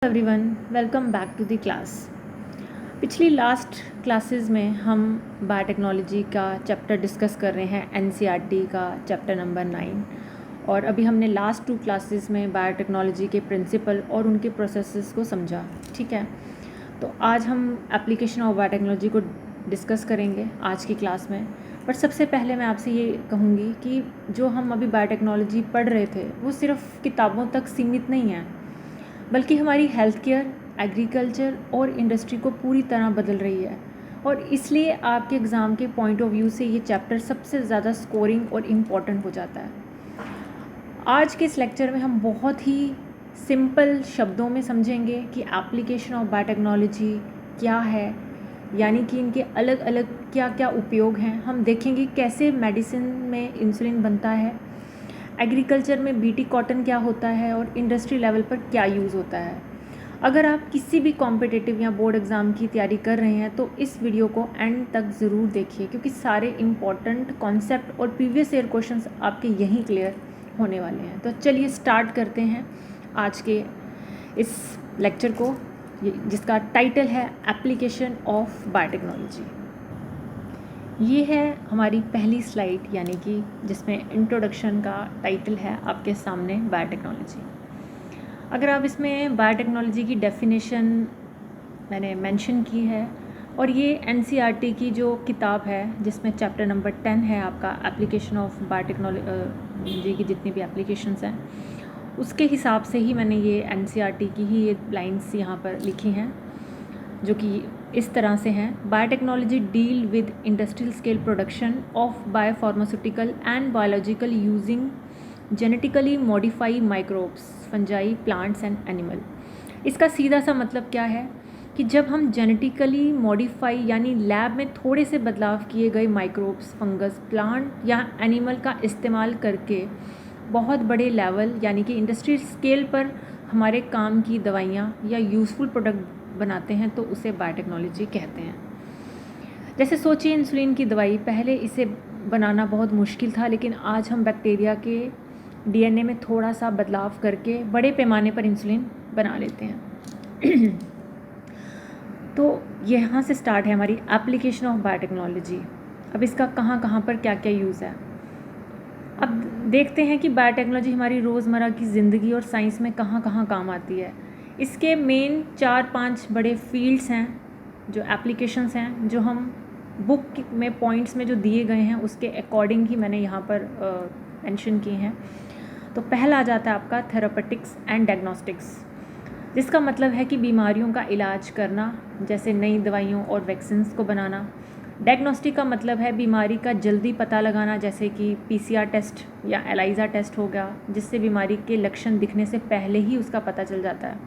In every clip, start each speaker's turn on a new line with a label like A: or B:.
A: Everyone, welcome back to the class. पिछली last classes में हम बायोटेक्नोलॉजी का चैप्टर डिस्कस कर रहे हैं, एनसीईआरटी का चैप्टर नंबर 9। और अभी हमने लास्ट 2 क्लासेस में बायोटेक्नोलॉजी के प्रिंसिपल और उनके प्रोसेसेस को समझा। ठीक है, तो आज हम एप्लीकेशन ऑफ बायोटेक्नोलॉजी को डिस्कस करेंगे आज की क्लास में। पर सबसे पहले मैं आपसे ये कहूँगी कि जो हम अभी बायोटेक्नोलॉजी पढ़ रहे थे वो सिर्फ किताबों तक सीमित नहीं है, बल्कि हमारी हेल्थ केयर, एग्रीकल्चर और इंडस्ट्री को पूरी तरह बदल रही है। और इसलिए आपके एग्ज़ाम के पॉइंट ऑफ व्यू से ये चैप्टर सबसे ज़्यादा स्कोरिंग और इम्पॉर्टेंट हो जाता है। आज के इस लेक्चर में हम बहुत ही सिंपल शब्दों में समझेंगे कि एप्लीकेशन ऑफ बायोटेक्नोलॉजी क्या है, यानी कि इनके अलग अलग क्या क्या उपयोग हैं। हम देखेंगे कैसे मेडिसिन में इंसुलिन बनता है, एग्रीकल्चर में बीटी कॉटन क्या होता है और इंडस्ट्री लेवल पर क्या यूज़ होता है। अगर आप किसी भी कॉम्पिटिटिव या बोर्ड एग्ज़ाम की तैयारी कर रहे हैं तो इस वीडियो को एंड तक ज़रूर देखिए, क्योंकि सारे इम्पॉर्टेंट कॉन्सेप्ट और प्रीवियस ईयर क्वेश्चंस आपके यहीं क्लियर होने वाले हैं। तो चलिए स्टार्ट करते हैं आज के इस लेक्चर को, जिसका टाइटल है एप्लीकेशन ऑफ बायोटेक्नोलॉजी। ये है हमारी पहली स्लाइड, यानी कि जिसमें इंट्रोडक्शन का टाइटल है आपके सामने बायोटेक्नोलॉजी। अगर आप इसमें बायोटेक्नोलॉजी की डेफिनेशन मैंने मेंशन की है, और ये एनसीईआरटी की जो किताब है जिसमें चैप्टर नंबर 10 है आपका एप्लीकेशन ऑफ बायोटेक्नोलॉजी की जितनी भी एप्लीकेशंस हैं, उसके हिसाब से ही मैंने ये एनसीईआरटी की ही ये लाइन्स यहाँ पर लिखी हैं, जो कि इस तरह से हैं। Biotechnology deal with industrial scale production of biopharmaceutical and biological using genetically modify microbes, fungi, plants and animal. इसका सीधा सा मतलब क्या है कि जब हम जेनेटिकली मॉडिफाई यानी लैब में थोड़े से बदलाव किए गए माइक्रोब्स, फंगस, प्लांट या एनिमल का इस्तेमाल करके बहुत बड़े लेवल यानी कि इंडस्ट्रियल स्केल पर हमारे काम की दवाइयाँ या यूज़फुल प्रोडक्ट बनाते हैं, तो उसे बायोटेक्नोलॉजी कहते हैं। जैसे सोचिए, इंसुलिन की दवाई, पहले इसे बनाना बहुत मुश्किल था, लेकिन आज हम बैक्टीरिया के डीएनए में थोड़ा सा बदलाव करके बड़े पैमाने पर इंसुलिन बना लेते हैं। तो यहाँ से स्टार्ट है हमारी एप्लीकेशन ऑफ बायोटेक्नोलॉजी। अब इसका कहाँ कहाँ पर क्या क्या यूज़ है, अब देखते हैं कि बायोटेक्नोलॉजी हमारी रोज़मर्रा की ज़िंदगी और साइंस में कहाँ कहाँ काम आती है। इसके मेन 4-5 बड़े फील्ड्स हैं, जो एप्लीकेशंस हैं, जो हम बुक में पॉइंट्स में जो दिए गए हैं उसके अकॉर्डिंग ही मैंने यहाँ पर मेंशन किए हैं। तो पहला आ जाता है आपका थेरापेटिक्स एंड डायग्नोस्टिक्स, जिसका मतलब है कि बीमारियों का इलाज करना, जैसे नई दवाइयों और वैक्सीन्स को बनाना। डायग्नोस्टिक का मतलब है बीमारी का जल्दी पता लगाना, जैसे कि पीसीआर टेस्ट या एलाइजा टेस्ट हो गया, जिससे बीमारी के लक्षण दिखने से पहले ही उसका पता चल जाता है।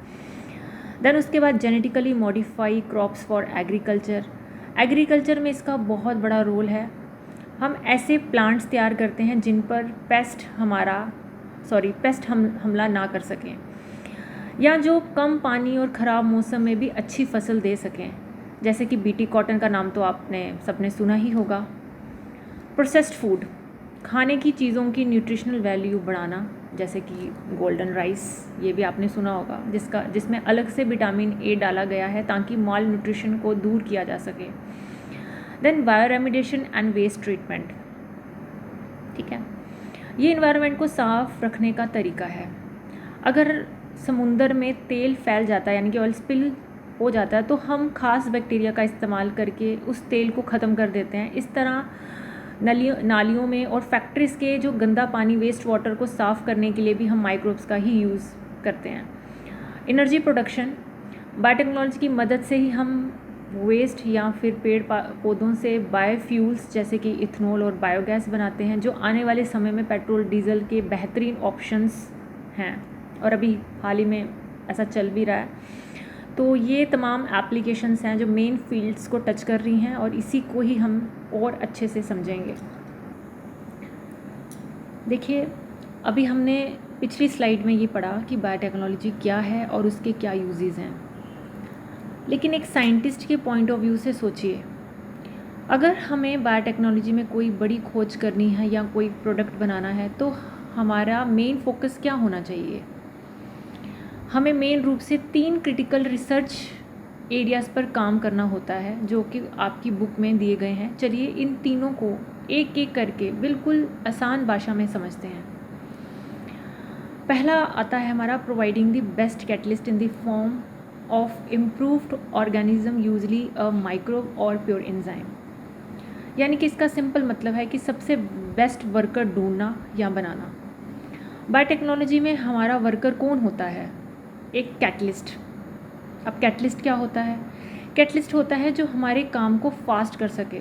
A: देन उसके बाद genetically modify crops for agriculture. Agriculture में इसका बहुत बड़ा रोल है। हम ऐसे प्लांट्स तैयार करते हैं जिन पर पेस्ट हमला ना कर सकें, या जो कम पानी और ख़राब मौसम में भी अच्छी फसल दे सकें, जैसे कि बीटी कॉटन का नाम तो आपने सबने सुना ही होगा। प्रोसेस्ड फूड, खाने की चीज़ों की न्यूट्रिशनल वैल्यू बढ़ाना, जैसे कि गोल्डन राइस, ये भी आपने सुना होगा, जिसमें अलग से विटामिन ए डाला गया है ताकि माल न्यूट्रिशन को दूर किया जा सके। Then bioremediation and waste treatment, ठीक है, ये इन्वायरमेंट को साफ रखने का तरीका है। अगर समुंदर में तेल फैल जाता है यानी कि ऑयल स्पिल हो जाता है, तो हम खास बैक्टीरिया का इस्तेमाल करके उस तेल को ख़त्म कर देते हैं। इस तरह नालियों में और फैक्ट्रीज़ के जो गंदा पानी, वेस्ट वाटर को साफ़ करने के लिए भी हम माइक्रोब्स का ही यूज़ करते हैं। एनर्जी प्रोडक्शन, बायोटेक्नोलॉजी की मदद से ही हम वेस्ट या फिर पेड़ पौधों से बायोफ्यूल्स जैसे कि इथनॉल और बायोगैस बनाते हैं, जो आने वाले समय में पेट्रोल डीजल के बेहतरीन ऑप्शंस हैं, और अभी हाल ही में ऐसा चल भी रहा है। तो ये तमाम एप्लीकेशंस हैं जो मेन फील्ड्स को टच कर रही हैं, और इसी को ही हम और अच्छे से समझेंगे। देखिए, अभी हमने पिछली स्लाइड में ये पढ़ा कि बायोटेक्नोलॉजी क्या है और उसके क्या यूजेस हैं, लेकिन एक साइंटिस्ट के पॉइंट ऑफ व्यू से सोचिए, अगर हमें बायोटेक्नोलॉजी में कोई बड़ी खोज करनी है या कोई प्रोडक्ट बनाना है, तो हमारा मेन फोकस क्या होना चाहिए। हमें मेन रूप से 3 क्रिटिकल रिसर्च एरियाज़ पर काम करना होता है जो कि आपकी बुक में दिए गए हैं। चलिए इन तीनों को एक एक करके बिल्कुल आसान भाषा में समझते हैं। पहला आता है हमारा providing the best catalyst in the form of improved organism usually a microbe और प्योर एंजाइम। यानी कि इसका सिंपल मतलब है कि सबसे बेस्ट वर्कर ढूंढना या बनाना। बायोटेक्नोलॉजी में हमारा वर्कर कौन होता है? एक कैटलिस्ट। अब कैटलिस्ट क्या होता है? कैटलिस्ट होता है जो हमारे काम को फास्ट कर सके।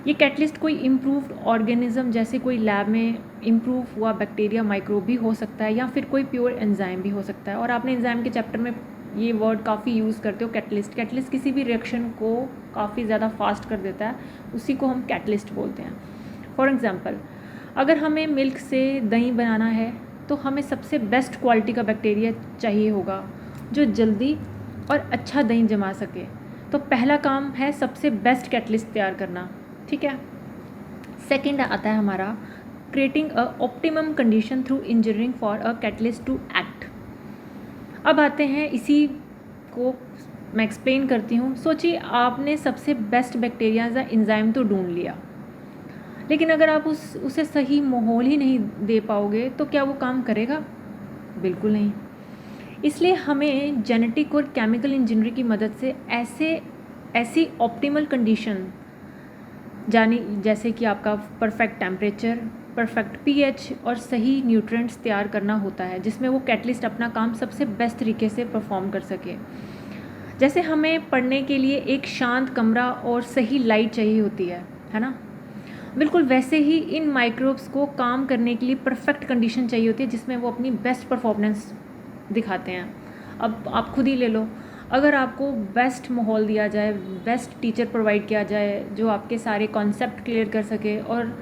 A: ये कैटलिस्ट कोई इम्प्रूव्ड ऑर्गेनिज्म जैसे कोई लैब में इम्प्रूव हुआ बैक्टीरिया माइक्रोब भी हो सकता है या फिर कोई प्योर एंजाइम भी हो सकता है। और आपने एंजाइम के चैप्टर में ये वर्ड काफ़ी यूज़ करते हो, कैटलिस्ट। कैटलिस्ट किसी भी रिएक्शन को काफ़ी ज़्यादा फास्ट कर देता है, उसी को हम कैटलिस्ट बोलते हैं। फॉर एग्ज़ाम्पल, अगर हमें मिल्क से दही बनाना है तो हमें सबसे बेस्ट क्वालिटी का बैक्टीरिया चाहिए होगा जो जल्दी और अच्छा दही जमा सके। तो पहला काम है सबसे बेस्ट कैटलिस्ट तैयार करना, ठीक है। सेकंड आता है हमारा creating a optimum condition through engineering for a catalyst to act. अब आते हैं, इसी को मैं एक्सप्लेन करती हूँ। सोचिए आपने सबसे बेस्ट बैक्टीरिया या एंजाइम तो ढूंढ लिया, लेकिन अगर आप उसे सही माहौल ही नहीं दे पाओगे तो क्या वो काम करेगा? बिल्कुल नहीं। इसलिए हमें जेनेटिक और केमिकल इंजीनियरिंग की मदद से ऐसी ऑप्टिमल कंडीशन जैसे कि आपका परफेक्ट टेम्परेचर, परफेक्ट पीएच और सही न्यूट्रिएंट्स तैयार करना होता है जिसमें वो कैटलिस्ट अपना काम सबसे बेस्ट तरीके से परफॉर्म कर सके। जैसे हमें पढ़ने के लिए एक शांत कमरा और सही लाइट चाहिए होती है ना? बिल्कुल वैसे ही इन माइक्रोब्स को काम करने के लिए परफेक्ट कंडीशन चाहिए होती है जिसमें वो अपनी बेस्ट परफॉर्मेंस दिखाते हैं। अब आप खुद ही ले लो, अगर आपको बेस्ट माहौल दिया जाए, बेस्ट टीचर प्रोवाइड किया जाए जो आपके सारे कॉन्सेप्ट क्लियर कर सके, और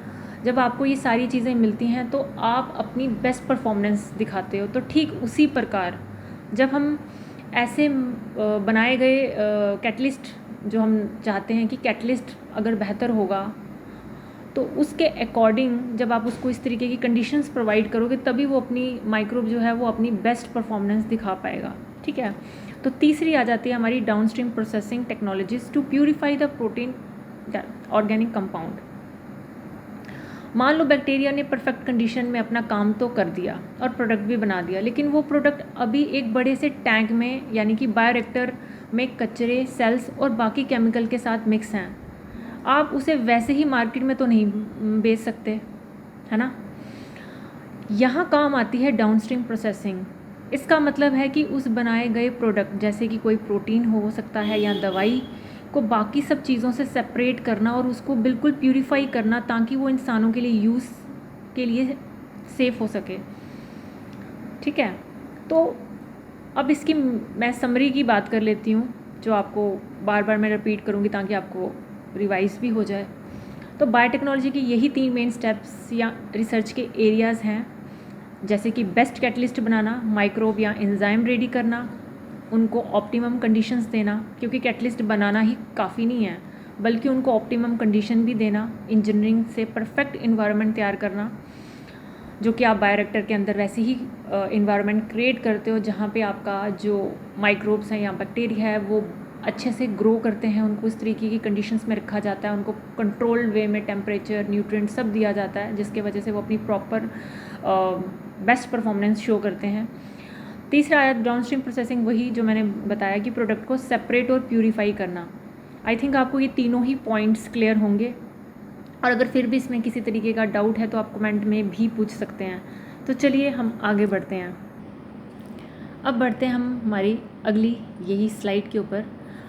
A: जब आपको ये सारी चीज़ें मिलती हैं तो आप अपनी बेस्ट परफॉर्मेंस दिखाते हो। तो ठीक उसी प्रकार जब हम ऐसे बनाए गए कैटलिस्ट, जो हम चाहते हैं कि कैटलिस्ट अगर बेहतर होगा तो उसके अकॉर्डिंग जब आप उसको इस तरीके की कंडीशंस प्रोवाइड करोगे तभी वो अपनी माइक्रोब जो है वो अपनी बेस्ट परफॉर्मेंस दिखा पाएगा, ठीक है। तो तीसरी आ जाती है हमारी downstream processing technologies to purify the protein organic compound. मान लो बैक्टीरिया ने परफेक्ट कंडीशन में अपना काम तो कर दिया और प्रोडक्ट भी बना दिया, लेकिन वो प्रोडक्ट अभी एक बड़े से टैंक में यानी कि बायोरिएक्टर में कचरे, सेल्स और बाकी केमिकल के साथ मिक्स हैं। आप उसे वैसे ही मार्केट में तो नहीं बेच सकते, है ना। यहाँ काम आती है डाउनस्ट्रीम प्रोसेसिंग। इसका मतलब है कि उस बनाए गए प्रोडक्ट जैसे कि कोई प्रोटीन हो सकता है या दवाई को बाकी सब चीज़ों से सेपरेट करना और उसको बिल्कुल प्यूरिफाई करना ताकि वो इंसानों के लिए यूज़ के लिए सेफ़ हो सके, ठीक है। तो अब इसकी मैं समरी की बात कर लेती हूँ जो आपको बार बार मैं रिपीट करूँगी ताकि आपको रिवाइज भी हो जाए। तो बायोटेक्नोलॉजी की यही 3 मेन स्टेप्स या रिसर्च के एरियाज़ हैं, जैसे कि बेस्ट कैटलिस्ट बनाना, माइक्रोब या एंजाइम रेडी करना, उनको ऑप्टिमम कंडीशंस देना, क्योंकि कैटलिस्ट बनाना ही काफ़ी नहीं है बल्कि उनको ऑप्टिमम कंडीशन भी देना, इंजीनियरिंग से परफेक्ट इन्वायरमेंट तैयार करना, जो कि आप बायोरिएक्टर के अंदर वैसे ही इन्वायरमेंट क्रिएट करते हो जहाँ पे आपका जो माइक्रोब्स हैं या बैक्टीरिया है वो अच्छे से ग्रो करते हैं, उनको इस तरीके की कंडीशंस में रखा जाता है, उनको कंट्रोल्ड वे में टेम्परेचर, न्यूट्रिएंट सब दिया जाता है जिसके वजह से वो अपनी प्रॉपर बेस्ट परफॉर्मेंस शो करते हैं। तीसरा आया डाउनस्ट्रीम प्रोसेसिंग, वही जो मैंने बताया कि प्रोडक्ट को सेपरेट और प्यूरीफाई करना। आई थिंक आपको ये तीनों ही पॉइंट्स क्लियर होंगे, और अगर फिर भी इसमें किसी तरीके का डाउट है तो आप कमेंट में भी पूछ सकते हैं। तो चलिए हम आगे बढ़ते हैं। अब बढ़ते हैं हम हमारी अगली यही स्लाइड के ऊपर।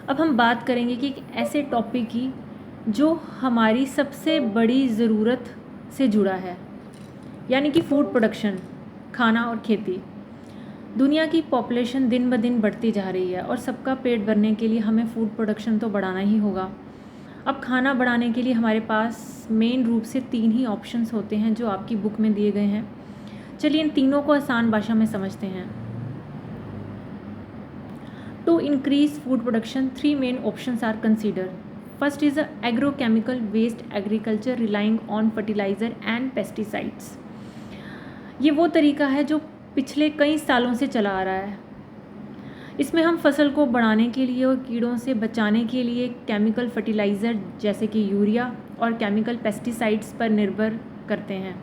A: अब हम बात करेंगे कि एक ऐसे टॉपिक की जो हमारी सबसे बड़ी ज़रूरत से जुड़ा है, यानी कि फूड प्रोडक्शन, खाना और खेती। दुनिया की पॉपुलेशन दिन ब दिन बढ़ती जा रही है और सबका पेट भरने के लिए हमें फूड प्रोडक्शन तो बढ़ाना ही होगा। अब खाना बढ़ाने के लिए हमारे पास मेन रूप से 3 ही ऑप्शंस होते हैं जो आपकी बुक में दिए गए हैं। चलिए इन तीनों को आसान भाषा में समझते हैं। To increase food production, 3 main options are considered. First is agrochemical waste agriculture relying on fertilizer and pesticides. ये वो तरीका है जो पिछले कई सालों से चला आ रहा है। इसमें हम फसल को बढ़ाने के लिए और कीड़ों से बचाने के लिए केमिकल फर्टिलाइज़र जैसे कि यूरिया और केमिकल पेस्टिसाइड्स पर निर्भर करते हैं।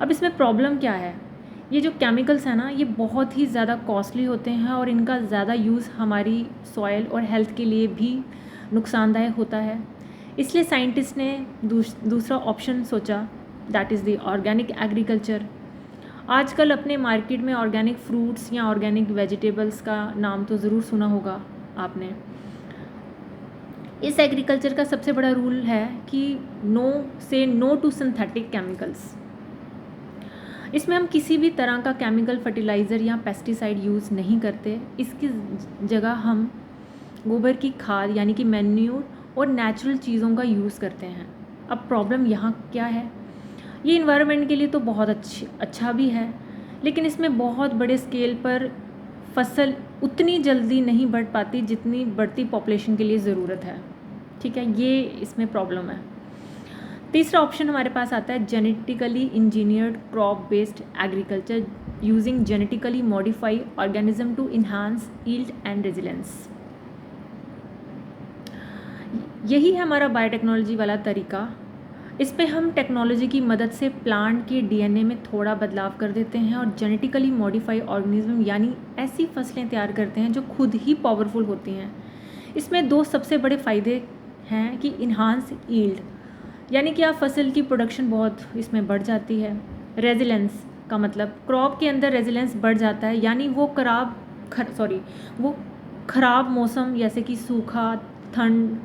A: अब इसमें प्रॉब्लम क्या है? ये जो केमिकल्स हैं ना, ये बहुत ही ज़्यादा कॉस्टली होते हैं और इनका ज़्यादा यूज़ हमारी सॉइल और हेल्थ के लिए भी नुकसानदायक होता है। इसलिए साइंटिस्ट ने दूसरा ऑप्शन सोचा, that is the organic agriculture. आजकल अपने मार्केट में ऑर्गेनिक फ्रूट्स या ऑर्गेनिक वेजिटेबल्स का नाम तो ज़रूर सुना होगा आपने। इस एग्रीकल्चर का सबसे बड़ा रूल है कि नो टू सिंथेटिक केमिकल्स। इसमें हम किसी भी तरह का केमिकल फर्टिलाइज़र या पेस्टिसाइड यूज़ नहीं करते। इसकी जगह हम गोबर की खाद यानी कि मैन्यूर और नेचुरल चीज़ों का यूज़ करते हैं। अब प्रॉब्लम यहाँ क्या है? ये इन्वायरमेंट के लिए तो बहुत अच्छा भी है, लेकिन इसमें बहुत बड़े स्केल पर फसल उतनी जल्दी नहीं बढ़ पाती जितनी बढ़ती पॉपुलेशन के लिए ज़रूरत है। ठीक है, ये इसमें प्रॉब्लम है। तीसरा ऑप्शन हमारे पास आता है genetically engineered crop based agriculture using genetically modify organism to enhance yield and resilience. यही है हमारा बायोटेक्नोलॉजी वाला तरीका। इस पे हम टेक्नोलॉजी की मदद से प्लांट के डीएनए में थोड़ा बदलाव कर देते हैं और जेनेटिकली मॉडिफाई ऑर्गेनिज्म यानी ऐसी फसलें तैयार करते हैं जो खुद ही पावरफुल होती हैं। इसमें दो सबसे बड़े फ़ायदे हैं कि इन्हांस यील्ड यानी कि आप फसल की प्रोडक्शन बहुत इसमें बढ़ जाती है। रेजिलेंस का मतलब क्रॉप के अंदर रेजिलेंस बढ़ जाता है, यानी वो खराब मौसम जैसे कि सूखा, ठंड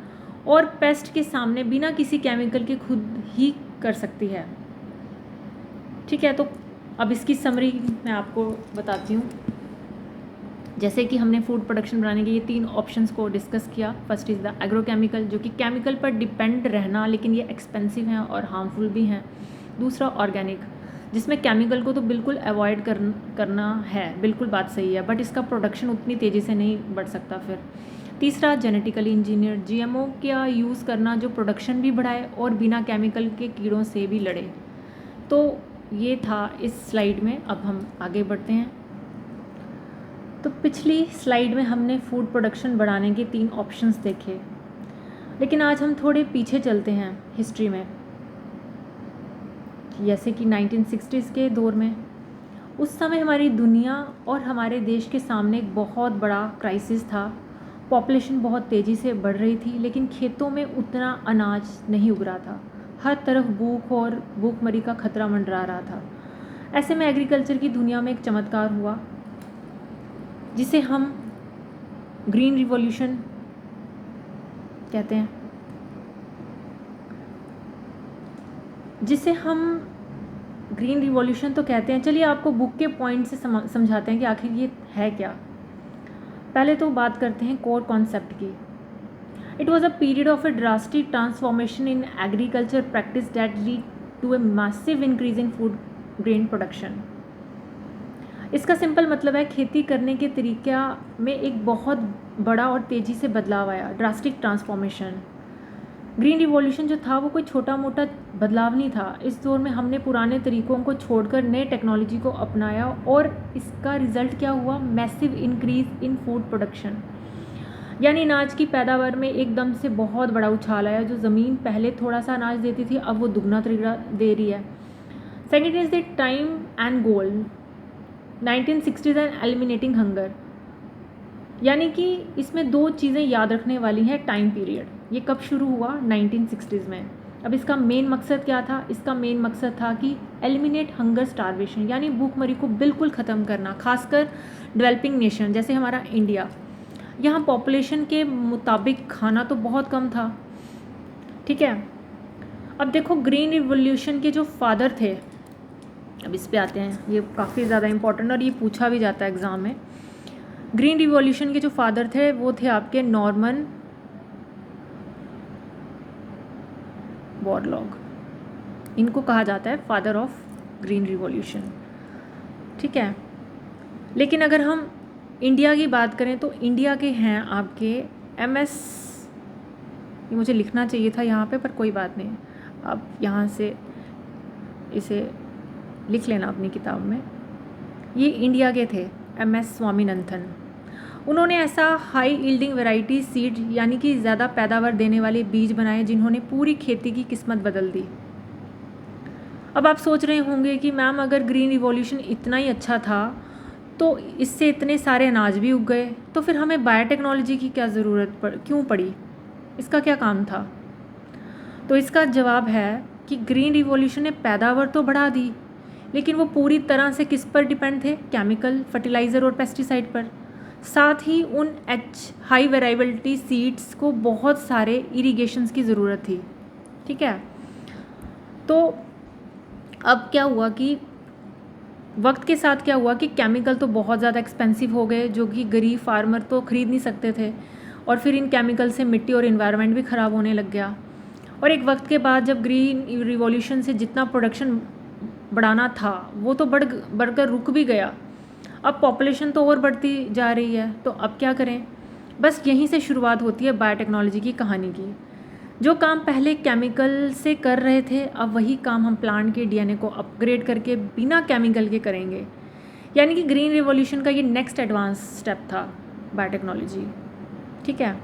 A: और पेस्ट के सामने बिना किसी केमिकल के खुद ही कर सकती है। ठीक है, तो अब इसकी समरी मैं आपको बताती हूँ। जैसे कि हमने फूड प्रोडक्शन बनाने के ये 3 ऑप्शंस को डिस्कस किया। फर्स्ट इज़ द एग्रोकेमिकल, जो कि केमिकल पर डिपेंड रहना, लेकिन ये एक्सपेंसिव हैं और हार्मफुल भी हैं। दूसरा ऑर्गेनिक, जिसमें केमिकल को तो बिल्कुल अवॉइड करना है, बिल्कुल बात सही है, बट इसका प्रोडक्शन उतनी तेज़ी से नहीं बढ़ सकता। फिर तीसरा जेनेटिकली इंजीनियर्ड, जीएमओ का यूज़ करना जो प्रोडक्शन भी बढ़ाए और बिना केमिकल के कीड़ों से भी लड़े। तो ये था इस स्लाइड में। अब हम आगे बढ़ते हैं। तो पिछली स्लाइड में हमने फूड प्रोडक्शन बढ़ाने के 3 ऑप्शंस देखे, लेकिन आज हम थोड़े पीछे चलते हैं हिस्ट्री में। जैसे कि 1960s के दौर में, उस समय हमारी दुनिया और हमारे देश के सामने एक बहुत बड़ा क्राइसिस था। पॉपुलेशन बहुत तेज़ी से बढ़ रही थी, लेकिन खेतों में उतना अनाज नहीं उग रहा था। हर तरफ भूख और भूखमरी का खतरा मंडरा रहा था। ऐसे में एग्रीकल्चर की दुनिया में एक चमत्कार हुआ जिसे हम ग्रीन रिवॉल्यूशन कहते हैं। चलिए आपको बुक के पॉइंट से समझाते हैं कि आखिर ये है क्या। पहले तो बात करते हैं कोर कॉन्सेप्ट की। It was a period of a drastic transformation in agriculture practice that lead to a massive increase in food grain production. इसका सिंपल मतलब है खेती करने के तरीक़ा में एक बहुत बड़ा और तेज़ी से बदलाव आया, ड्रास्टिक ट्रांसफॉर्मेशन। ग्रीन रिवॉल्यूशन जो था वो कोई छोटा मोटा बदलाव नहीं था। इस दौर में हमने पुराने तरीक़ों को छोड़कर नए टेक्नोलॉजी को अपनाया और इसका रिज़ल्ट क्या हुआ? Massive increase in food production, यानी अनाज की पैदावार में एकदम से बहुत बड़ा उछाल आया। जो ज़मीन पहले थोड़ा सा अनाज देती थी, अब वो दुगना तिगुना दे रही है। Second is the time and goal 1960s and eliminating hunger, यानी कि इसमें 2 चीज़ें याद रखने वाली हैं। टाइम पीरियड, ये कब शुरू हुआ? 1960s में। अब इसका मेन मकसद क्या था? इसका मेन मकसद था कि एलिमिनेट हंगर स्टारवेशन, यानी भूखमरी को बिल्कुल ख़त्म करना। खासकर डेवलपिंग नेशन जैसे हमारा इंडिया, यहाँ पॉपुलेशन के मुताबिक खाना तो बहुत कम था। ठीक है, अब देखो ग्रीन रिवॉल्यूशन के जो फादर थे, अब इस पे आते हैं। ये काफ़ी ज़्यादा इम्पोर्टेंट और ये पूछा भी जाता है एग्ज़ाम में। ग्रीन रिवॉल्यूशन के जो फादर थे वो थे आपके नॉर्मन बोरलॉग। इनको कहा जाता है फादर ऑफ ग्रीन रिवॉल्यूशन। ठीक है, लेकिन अगर हम इंडिया की बात करें तो इंडिया के हैं आपके MS, ये मुझे लिखना चाहिए था यहाँ पे पर कोई बात नहीं, आप यहाँ से इसे लिख लेना अपनी किताब में। ये इंडिया के थे, MS स्वामीनाथन। उन्होंने ऐसा हाई यील्डिंग वैरायटी सीड यानी कि ज़्यादा पैदावार देने वाले बीज बनाए जिन्होंने पूरी खेती की किस्मत बदल दी। अब आप सोच रहे होंगे कि मैम अगर ग्रीन रिवॉल्यूशन इतना ही अच्छा था तो इससे इतने सारे अनाज भी उग गए, तो फिर हमें बायोटेक्नोलॉजी की क्या क्यों पड़ी, इसका क्या काम था? तो इसका जवाब है कि ग्रीन रिवॉल्यूशन ने पैदावार तो बढ़ा दी, लेकिन वो पूरी तरह से किस पर डिपेंड थे? केमिकल, फर्टिलाइज़र और पेस्टिसाइड पर। साथ ही उन हाई वेराइबिलिटी सीड्स को बहुत सारे इरिगेशंस की ज़रूरत थी। ठीक है, तो अब क्या हुआ कि वक्त के साथ क्या हुआ कि केमिकल तो बहुत ज़्यादा एक्सपेंसिव हो गए, जो कि गरीब फार्मर तो ख़रीद नहीं सकते थे, और फिर इन केमिकल से मिट्टी और इन्वायरमेंट भी ख़राब होने लग गया। और एक वक्त के बाद जब ग्रीन रिवॉल्यूशन से जितना प्रोडक्शन बढ़ाना था वो तो बढ़कर रुक भी गया, अब पॉपुलेशन तो और बढ़ती जा रही है, तो अब क्या करें? बस यहीं से शुरुआत होती है बायोटेक्नोलॉजी की कहानी की। जो काम पहले केमिकल से कर रहे थे, अब वही काम हम प्लांट के DNA को अपग्रेड करके बिना केमिकल के करेंगे। यानी कि ग्रीन रिवॉल्यूशन का ये नेक्स्ट एडवांस स्टेप था बायोटेक्नोलॉजी। ठीक है,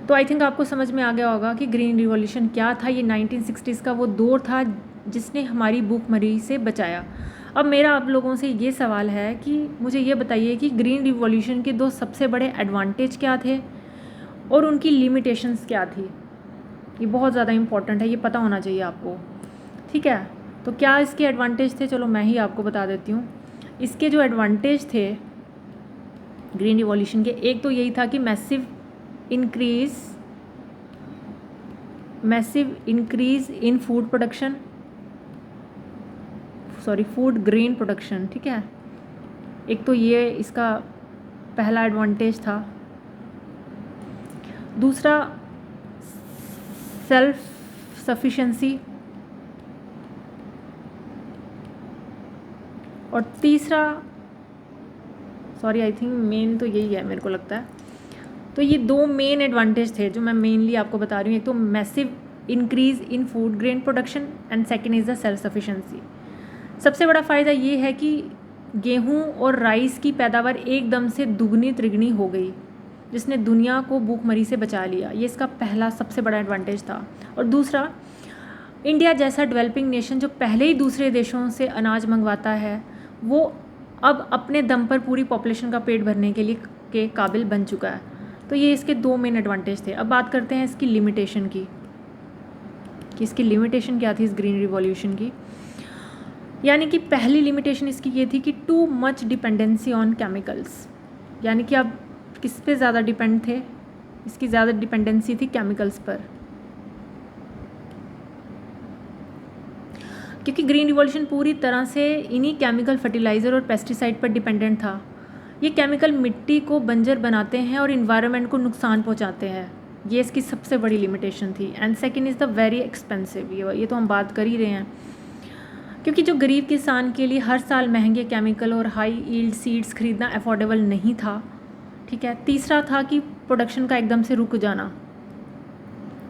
A: तो आई थिंक आपको समझ में आ गया होगा कि ग्रीन रिवॉल्यूशन क्या था। ये 1960s का वो दौर था जिसने हमारी भूखमरी से बचाया। अब मेरा आप लोगों से ये सवाल है कि मुझे ये बताइए कि ग्रीन रिवॉल्यूशन के दो सबसे बड़े एडवांटेज क्या थे और उनकी लिमिटेशंस क्या थी? ये बहुत ज़्यादा इम्पॉर्टेंट है, ये पता होना चाहिए आपको। ठीक है, तो क्या इसके एडवांटेज थे? चलो मैं ही आपको बता देती हूँ। इसके जो एडवांटेज थे ग्रीन रिवॉल्यूशन के, एक तो यही था कि massive increase in food production, food grain production. ठीक है, एक तो ये इसका पहला एडवांटेज था। दूसरा सेल्फ सफिशेंसी, और तीसरा आई थिंक मेन तो यही है मेरे को लगता है। तो ये दो मेन एडवांटेज थे जो मैं मेनली आपको बता रही हूँ। एक तो massive increase in food grain production and second is the self sufficiency. सबसे बड़ा फ़ायदा ये है कि गेहूँ और राइस की पैदावार एकदम से दुगनी त्रिगुनी हो गई, जिसने दुनिया को भूखमरी से बचा लिया। ये इसका पहला सबसे बड़ा एडवांटेज था। और दूसरा, इंडिया जैसा डेवलपिंग नेशन जो पहले ही दूसरे देशों से अनाज मंगवाता है, वो अब अपने दम पर पूरी पॉपुलेशन का पेट भरने के लिए के काबिल बन चुका है। तो ये इसके दो मेन एडवांटेज थे। अब बात करते हैं इसकी लिमिटेशन की, कि इसकी लिमिटेशन क्या थी इस ग्रीन रिवॉल्यूशन की। यानी कि पहली लिमिटेशन इसकी ये थी कि too much dependency on chemicals, यानी कि आप किस पे ज़्यादा डिपेंड थे? इसकी ज़्यादा डिपेंडेंसी थी केमिकल्स पर, क्योंकि ग्रीन रिवॉल्यूशन पूरी तरह से इन्हीं केमिकल फर्टिलाइज़र और पेस्टिसाइड पर डिपेंडेंट था। ये केमिकल मिट्टी को बंजर बनाते हैं और इन्वायरमेंट को नुकसान पहुंचाते हैं। ये इसकी सबसे बड़ी लिमिटेशन थी। And second is the very expensive. ये तो हम बात कर ही रहे हैं, क्योंकि जो गरीब किसान के लिए हर साल महंगे केमिकल और हाई यील्ड सीड्स खरीदना अफोर्डेबल नहीं था। ठीक है, तीसरा था कि प्रोडक्शन का एकदम से रुक जाना,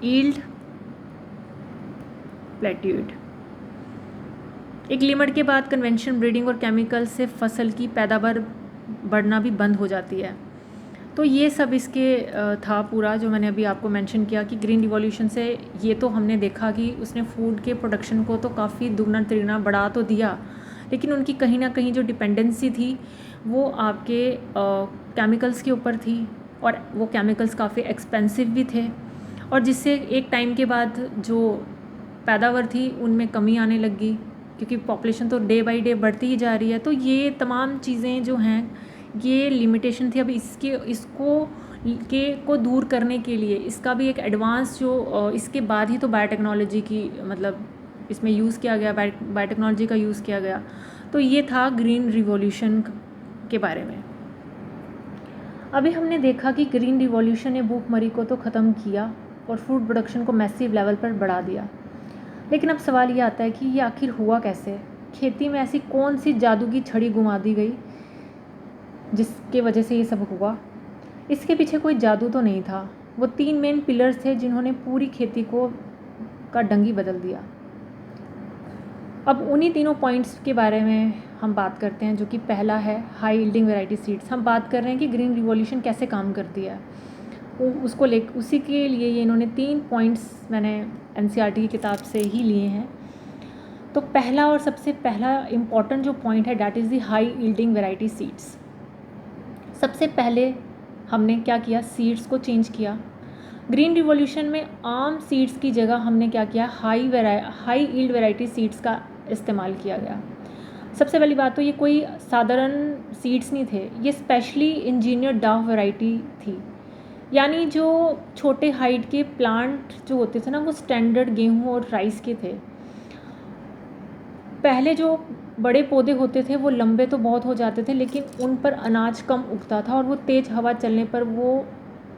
A: यील्ड प्लेट्यूड। एक लिमिट के बाद कन्वेंशन ब्रीडिंग और केमिकल से फसल की पैदावार बढ़ना भी बंद हो जाती है। तो ये सब इसके था पूरा जो मैंने अभी आपको मेंशन किया कि ग्रीन रिवॉल्यूशन से ये तो हमने देखा कि उसने फूड के प्रोडक्शन को तो काफ़ी दुगना तिगुना बढ़ा तो दिया, लेकिन उनकी कहीं ना कहीं जो डिपेंडेंसी थी वो आपके केमिकल्स के ऊपर थी, और वो केमिकल्स काफ़ी एक्सपेंसिव भी थे, और जिससे एक टाइम के बाद जो पैदावार थी उनमें कमी आने लगी, क्योंकि पॉपुलेशन तो डे बाय डे बढ़ती ही जा रही है। तो ये तमाम चीज़ें जो हैं ये लिमिटेशन थी। अब इसको दूर करने के लिए इसका भी एक एडवांस जो इसके बाद ही तो बायोटेक्नोलॉजी की मतलब इसमें यूज़ किया गया, बायोटेक्नोलॉजी का यूज़ किया गया। तो ये था ग्रीन रिवॉल्यूशन के बारे में। अभी हमने देखा कि ग्रीन रिवॉल्यूशन ने भूखमरी को तो ख़त्म किया और फूड प्रोडक्शन को मैसिव लेवल पर बढ़ा दिया, लेकिन अब सवाल ये आता है कि ये आखिर हुआ कैसे? खेती में ऐसी कौन सी जादू की छड़ी घुमा दी गई जिसके वजह से ये सब हुआ? इसके पीछे कोई जादू तो नहीं था, वो 3 मेन पिलर्स थे जिन्होंने पूरी खेती का डंगी बदल दिया। अब उन्हीं तीनों पॉइंट्स के बारे में हम बात करते हैं, जो कि पहला है हाई यील्डिंग वैरायटी सीड्स। हम बात कर रहे हैं कि ग्रीन रिवॉल्यूशन कैसे काम करती है, उसको ले उसी के लिए ये इन्होंने 3 पॉइंट्स मैंने एनसीईआरटी की किताब से ही लिए हैं। तो पहला और सबसे पहला इम्पॉर्टेंट जो पॉइंट है that is the high yielding variety seeds. सबसे पहले हमने क्या किया, सीड्स को चेंज किया। ग्रीन रिवॉल्यूशन में आम सीड्स की जगह हमने क्या किया, हाई यील्ड वैरायटी सीड्स का इस्तेमाल किया गया। सबसे पहली बात तो ये कोई साधारण सीड्स नहीं थे, ये स्पेशली इंजीनियर डाव वैरायटी थी। यानी जो छोटे हाइट के प्लांट जो होते थे ना, वो स्टैंडर्ड गेहूं और राइस के थे। पहले जो बड़े पौधे होते थे वो लंबे तो बहुत हो जाते थे, लेकिन उन पर अनाज कम उगता था और वो तेज़ हवा चलने पर वो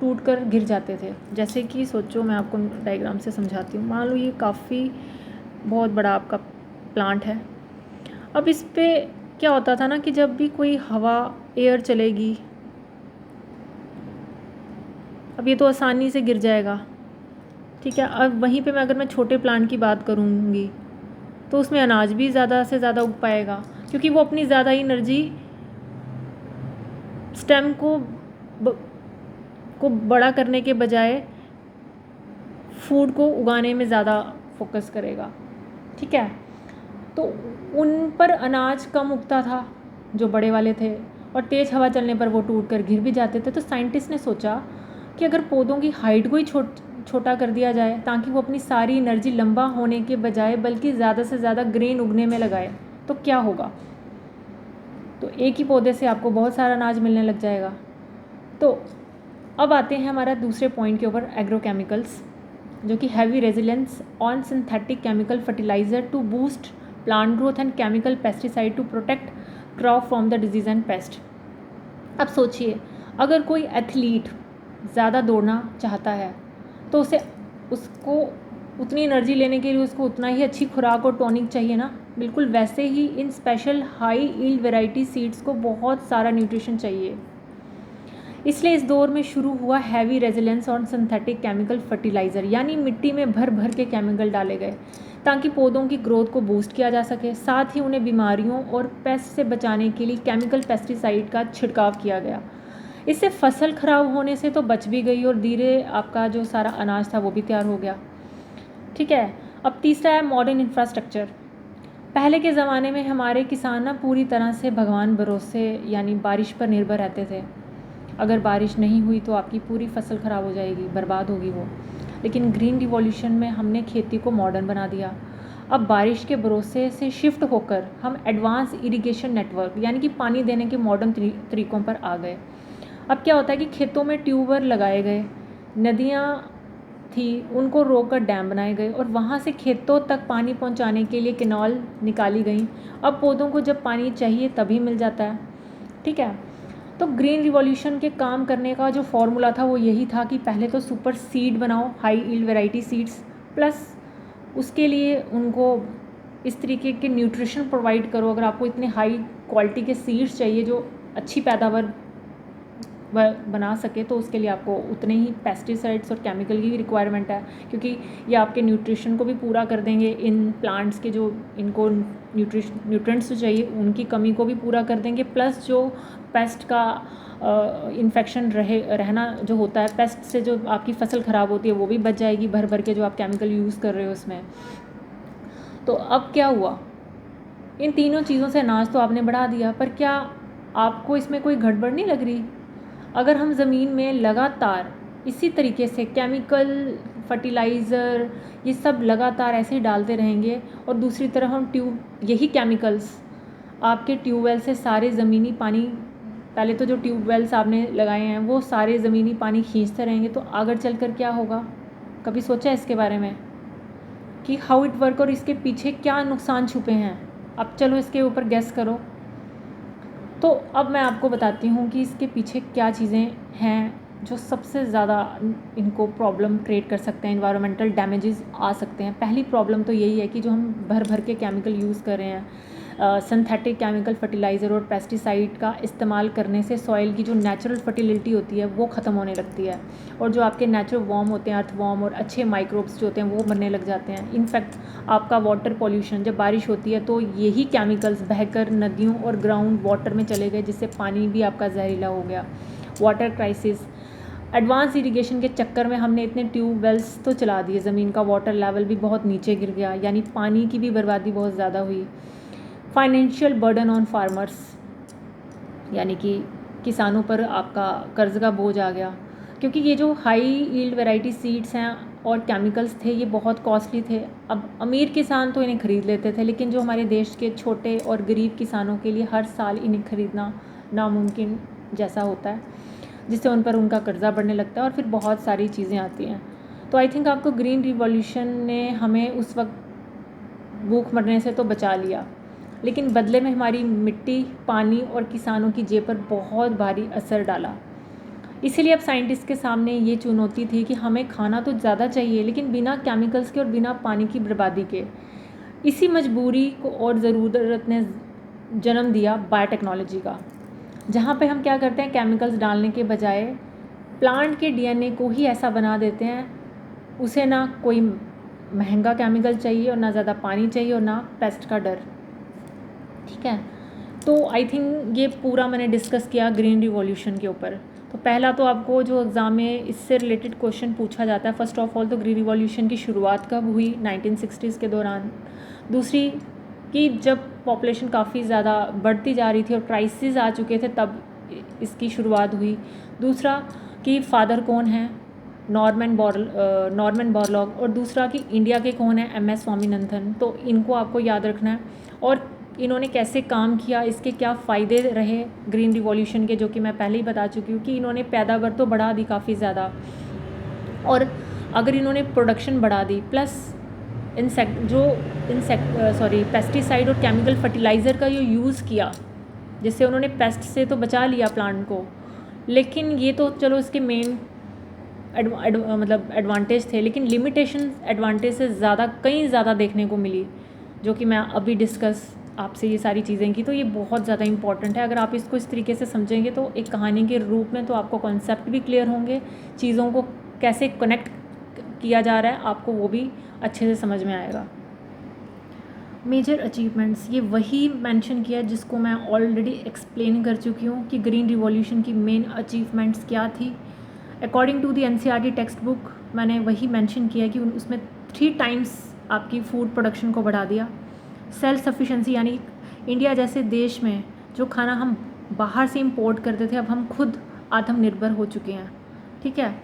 A: टूट कर गिर जाते थे। जैसे कि सोचो, मैं आपको डायग्राम से समझाती हूँ। मान लो ये काफ़ी बहुत बड़ा आपका प्लांट है। अब इस पे क्या होता था ना कि जब भी कोई हवा एयर चलेगी, अब ये तो आसानी से गिर जाएगा, ठीक है। अब वहीं पे अगर मैं छोटे प्लांट की बात करूँगी तो उसमें अनाज भी ज़्यादा से ज़्यादा उग पाएगा, क्योंकि वो अपनी ज़्यादा एनर्जी स्टेम को बड़ा करने के बजाय फूड को उगाने में ज़्यादा फोकस करेगा, ठीक है। तो उन पर अनाज कम उगता था जो बड़े वाले थे, और तेज़ हवा चलने पर वो टूट कर गिर भी जाते थे। तो साइंटिस्ट ने सोचा कि अगर पौधों की हाइट को ही छोटा कर दिया जाए, ताकि वो अपनी सारी एनर्जी लंबा होने के बजाय बल्कि ज़्यादा से ज़्यादा ग्रेन उगने में लगाए, तो क्या होगा। तो एक ही पौधे से आपको बहुत सारा अनाज मिलने लग जाएगा। तो अब आते हैं हमारा दूसरे पॉइंट के ऊपर, एग्रोकेमिकल्स, जो कि heavy resilience on synthetic chemical fertiliser to boost plant growth and chemical pesticide to protect crop from the disease and pest. अब सोचिए, अगर कोई एथलीट ज़्यादा दौड़ना चाहता है तो उसको उतनी एनर्जी लेने के लिए उसको उतना ही अच्छी खुराक और टॉनिक चाहिए ना। बिल्कुल वैसे ही इन special high yield variety seeds को बहुत सारा न्यूट्रिशन चाहिए। इसलिए इस दौर में शुरू हुआ heavy resilience on synthetic chemical fertiliser, यानी मिट्टी में भर भर के केमिकल डाले गए ताकि पौधों की ग्रोथ को बूस्ट किया जा सके। साथ ही उन्हें बीमारियों और पेस्ट से बचाने के लिए केमिकल पेस्टिसाइड का छिड़काव किया गया। इससे फसल खराब होने से तो बच भी गई और धीरे आपका जो सारा अनाज था वो भी तैयार हो गया, ठीक है। अब तीसरा है मॉडर्न इंफ्रास्ट्रक्चर। पहले के ज़माने में हमारे किसान ना पूरी तरह से भगवान भरोसे यानी बारिश पर निर्भर रहते थे। अगर बारिश नहीं हुई तो आपकी पूरी फसल ख़राब हो जाएगी, बर्बाद होगी वो। लेकिन ग्रीन रिवॉल्यूशन में हमने खेती को मॉडर्न बना दिया। अब बारिश के भरोसे से शिफ्ट होकर हम एडवांस इरिगेशन नेटवर्क यानी कि पानी देने के मॉडर्न तरीक़ों पर आ गए। अब क्या होता है कि खेतों में ट्यूबवेल लगाए गए, नदियाँ थी उनको रोककर डैम बनाए गए और वहाँ से खेतों तक पानी पहुँचाने के लिए कैनाल निकाली गई। अब पौधों को जब पानी चाहिए तभी मिल जाता है, ठीक है। तो ग्रीन रिवॉल्यूशन के काम करने का जो फॉर्मूला था वो यही था कि पहले तो सुपर सीड बनाओ, high yield variety seeds, plus उसके लिए उनको इस तरीके के न्यूट्रिशन प्रोवाइड करो। अगर आपको इतने हाई क्वालिटी के सीड्स चाहिए जो अच्छी पैदावार बना सके, तो उसके लिए आपको उतने ही पेस्टिसाइड्स और केमिकल की भी रिक्वायरमेंट है, क्योंकि ये आपके न्यूट्रिशन को भी पूरा कर देंगे। इन प्लांट्स के जो इनको न्यूट्रिएंट्स जो चाहिए उनकी कमी को भी पूरा कर देंगे, प्लस जो पेस्ट का इन्फेक्शन रहना जो होता है, पेस्ट से जो आपकी फसल ख़राब होती है वो भी बच जाएगी भर भर के जो आप केमिकल यूज़ कर रहे हो उसमें। तो अब क्या हुआ, इन तीनों चीज़ों से अनाज तो आपने बढ़ा दिया, पर क्या आपको इसमें कोई गड़बड़ नहीं लग रही? अगर हम ज़मीन में लगातार इसी तरीके से केमिकल फर्टिलाइज़र ये सब लगातार ऐसे ही डालते रहेंगे और दूसरी तरफ हम यही केमिकल्स आपके ट्यूबवेल से सारे ज़मीनी पानी, पहले तो जो ट्यूबवेल्स आपने लगाए हैं वो सारे ज़मीनी पानी खींचते रहेंगे, तो आगे चलकर क्या होगा? कभी सोचा इसके बारे में कि हाउ इट वर्क और इसके पीछे क्या नुकसान छुपे हैं? अब चलो इसके ऊपर गेस करो। तो अब मैं आपको बताती हूँ कि इसके पीछे क्या चीज़ें हैं जो सबसे ज़्यादा इनको प्रॉब्लम क्रिएट कर सकते हैं, इन्वायरमेंटल डैमेजेस आ सकते हैं। पहली प्रॉब्लम तो यही है कि जो हम भर भर के केमिकल यूज़ कर रहे हैं, सिंथेटिक केमिकल फर्टिलाइज़र और पेस्टिसाइड का इस्तेमाल करने से सॉइल की जो नेचुरल फर्टिलिटी होती है वो ख़त्म होने लगती है, और जो आपके नेचुरल वार्म होते हैं, अर्थ वार्म और अच्छे माइक्रोब्स जो होते हैं वो मरने लग जाते हैं। इनफैक्ट आपका वाटर पॉल्यूशन, जब बारिश होती है तो यही केमिकल्स बहकर नदियों और ग्राउंड वाटर में चले गए, जिससे पानी भी आपका जहरीला हो गया। वाटर क्राइसिस, एडवांस इरिगेशन के चक्कर में हमने इतने ट्यूबवेल्स तो चला दिए, ज़मीन का वाटर लेवल भी बहुत नीचे गिर गया, यानी पानी की भी बर्बादी बहुत ज़्यादा हुई। फाइनेंशियल बर्डन ऑन फार्मर्स, यानी कि किसानों पर आपका कर्ज का बोझ आ गया, क्योंकि ये जो हाई यील्ड वैरायटी सीड्स हैं और केमिकल्स थे ये बहुत कॉस्टली थे। अब अमीर किसान तो इन्हें ख़रीद लेते थे, लेकिन जो हमारे देश के छोटे और गरीब किसानों के लिए हर साल इन्हें ख़रीदना नामुमकिन जैसा होता है, जिससे उन पर उनका कर्जा बढ़ने लगता है और फिर बहुत सारी चीज़ें आती हैं। तो आई थिंक आपको ग्रीन रिवॉल्यूशन ने हमें उस वक्त भूख मरने से तो बचा लिया, लेकिन बदले में हमारी मिट्टी, पानी और किसानों की जेब पर बहुत भारी असर डाला। इसीलिए अब साइंटिस्ट के सामने ये चुनौती थी कि हमें खाना तो ज़्यादा चाहिए, लेकिन बिना केमिकल्स के और बिना पानी की बर्बादी के। इसी मजबूरी को और ज़रूरत ने जन्म दिया बायोटेक्नोलॉजी का, जहाँ पे हम क्या करते हैं, केमिकल्स डालने के बजाय प्लांट के डीएनए को ही ऐसा बना देते हैं, उसे ना कोई महंगा केमिकल चाहिए और ना ज़्यादा पानी चाहिए और ना पेस्ट का डर। ठीक है, तो आई थिंक ये पूरा मैंने डिस्कस किया ग्रीन रिवॉल्यूशन के ऊपर। तो पहला तो आपको जो एग्ज़ाम में इससे रिलेटेड क्वेश्चन पूछा जाता है, फर्स्ट ऑफ ऑल तो ग्रीन रिवॉल्यूशन की शुरुआत कब हुई, 1960s के दौरान। दूसरी कि जब पॉपुलेशन काफ़ी ज़्यादा बढ़ती जा रही थी और क्राइसिस आ चुके थे तब इसकी शुरुआत हुई। दूसरा कि फ़ादर कौन हैं, नॉर्मन बोरलॉग, और दूसरा कि इंडिया के कौन हैं, MS स्वामीनाथन। तो इनको आपको याद रखना है, और इन्होंने कैसे काम किया, इसके क्या फ़ायदे रहे ग्रीन रिवॉल्यूशन के, जो कि मैं पहले ही बता चुकी हूँ कि इन्होंने पैदावार तो बढ़ा दी काफ़ी ज़्यादा, और अगर इन्होंने प्रोडक्शन बढ़ा दी, प्लस पेस्टिसाइड और केमिकल फर्टिलाइज़र का ये यूज़ किया, जिससे उन्होंने पेस्ट से तो बचा लिया प्लांट को, लेकिन ये तो चलो इसके मेन एडवांटेज थे, लेकिन लिमिटेशन एडवांटेज से ज़्यादा कहीं ज़्यादा देखने को मिली, जो कि मैं अभी डिस्कस आपसे ये सारी चीज़ें की। तो ये बहुत ज़्यादा इंपॉर्टेंट है, अगर आप इसको इस तरीके से समझेंगे तो एक कहानी के रूप में तो आपको कॉन्सेप्ट भी क्लियर होंगे, चीज़ों को कैसे कनेक्ट किया जा रहा है आपको वो भी अच्छे से समझ में आएगा। मेजर अचीवमेंट्स, ये वही मेंशन किया जिसको मैं ऑलरेडी एक्सप्लेन कर चुकी हूँ कि ग्रीन रिवॉल्यूशन की मेन अचीवमेंट्स क्या थी। According to the NCERT text book मैंने वही मेंशन किया कि उसमें 3 टाइम्स आपकी फूड प्रोडक्शन को बढ़ा दिया। सेल्फ सफिशेंसी, यानी इंडिया जैसे देश में जो खाना हम बाहर से इंपोर्ट करते थे, अब हम खुद आत्मनिर्भर हो चुके हैं। ठीक है,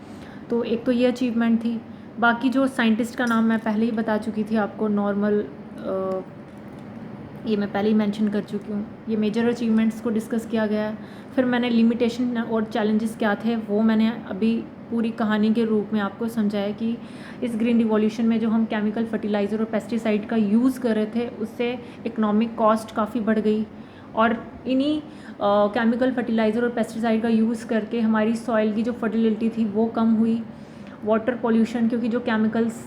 A: तो एक तो ये अचीवमेंट थी। बाकी जो साइंटिस्ट का नाम मैं पहले ही बता चुकी थी आपको, ये मैं पहले ही मेंशन कर चुकी हूँ। ये मेजर अचीवमेंट्स को डिस्कस किया गया है। फिर मैंने लिमिटेशन और चैलेंजेस क्या थे वो मैंने अभी पूरी कहानी के रूप में आपको समझाया कि इस ग्रीन रिवॉल्यूशन में जो हम केमिकल फर्टिलाइज़र और पेस्टिसाइड का यूज़ कर रहे थे उससे इकोनॉमिक कॉस्ट काफ़ी बढ़ गई, और इन्हीं केमिकल फर्टिलाइज़र और पेस्टिसाइड का यूज़ करके हमारी सॉइल की जो फर्टिलिटी थी वो कम हुई। वाटर पोल्यूशन, क्योंकि जो केमिकल्स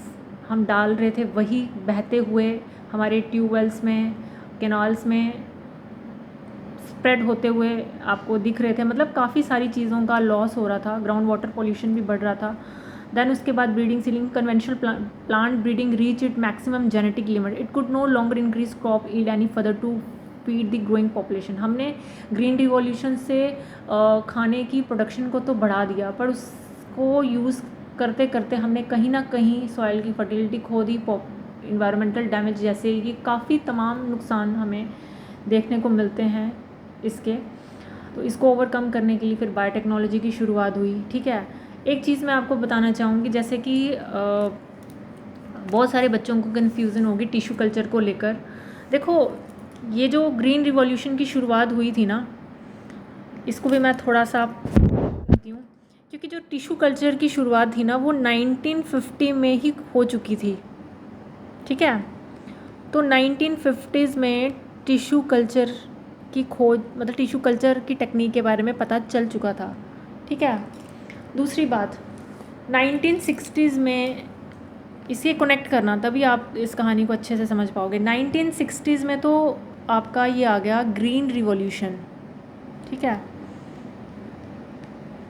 A: हम डाल रहे थे वही बहते हुए हमारे ट्यूबवेल्स में, कैनाल्स में स्प्रेड होते हुए आपको दिख रहे थे, मतलब काफ़ी सारी चीज़ों का लॉस हो रहा था, ग्राउंड वाटर पोल्यूशन भी बढ़ रहा था। देन उसके बाद breeding ceiling, conventional plant breeding reach it maximum genetic limit, it could no longer increase crop yield any further to feed the growing population. हमने ग्रीन रिवॉल्यूशन से खाने की प्रोडक्शन को तो बढ़ा दिया, पर उसको यूज़ करते करते हमने कहीं ना कहीं सॉइल की फर्टिलिटी खो दी, इन्वायरमेंटल डैमेज जैसे ये काफ़ी तमाम नुकसान हमें देखने को मिलते हैं इसके। तो इसको ओवरकम करने के लिए फिर बायोटेक्नोलॉजी की शुरुआत हुई। ठीक है, एक चीज़ मैं आपको बताना चाहूँगी, जैसे कि बहुत सारे बच्चों को कन्फ्यूज़न होगी टिश्यू कल्चर को लेकर। देखो, ये जो ग्रीन रिवॉल्यूशन की शुरुआत हुई थी ना, इसको भी मैं थोड़ा सा कहती हूँ, क्योंकि जो टिश्यू कल्चर की शुरुआत थी ना वो 1950 में ही हो चुकी थी। ठीक है, तो 1950s में टिश्यू कल्चर की खोज, मतलब टिश्यू कल्चर की टेक्निक के बारे में पता चल चुका था। ठीक है, दूसरी बात 1960s में, इसे कनेक्ट करना तभी आप इस कहानी को अच्छे से समझ पाओगे। 1960s में तो आपका ये आ गया ग्रीन रिवॉल्यूशन, ठीक है।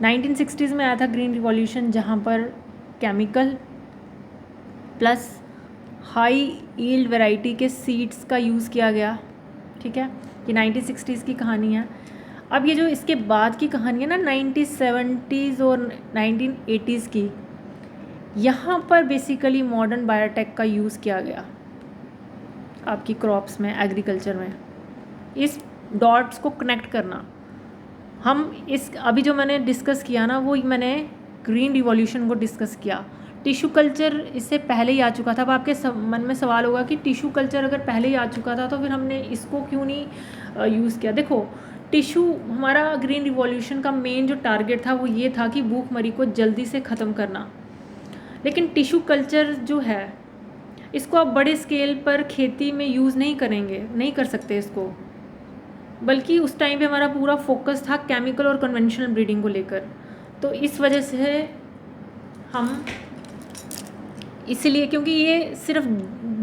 A: 1960s में आया था ग्रीन रिवॉल्यूशन, जहाँ पर chemical plus high yield variety के सीड्स का यूज़ किया गया, ठीक है। ये 1960s की कहानी है। अब ये जो इसके बाद की कहानी है ना 1970s और 1980s की, यहाँ पर बेसिकली मॉडर्न बायोटेक का यूज़ किया गया आपकी क्रॉप्स में, एग्रीकल्चर में। इस डॉट्स को कनेक्ट करना, हम इस अभी जो मैंने डिस्कस किया ना, वो मैंने ग्रीन रिवॉल्यूशन को डिस्कस किया। टिश्यू कल्चर इससे पहले ही आ चुका था। अब आपके मन में सवाल होगा कि टिश्यू कल्चर अगर पहले ही आ चुका था तो फिर हमने इसको क्यों नहीं यूज़ किया। देखो, टिश्यू, हमारा ग्रीन रिवॉल्यूशन का मेन जो टारगेट था वो ये था कि भूखमरी को जल्दी से ख़त्म करना। लेकिन टिश्यू कल्चर जो है, इसको आप बड़े स्केल पर खेती में यूज़ नहीं करेंगे, नहीं कर सकते इसको, बल्कि उस टाइम पे हमारा पूरा फोकस था केमिकल और कन्वेंशनल ब्रीडिंग को लेकर। तो इस वजह से हम, इसलिए क्योंकि ये सिर्फ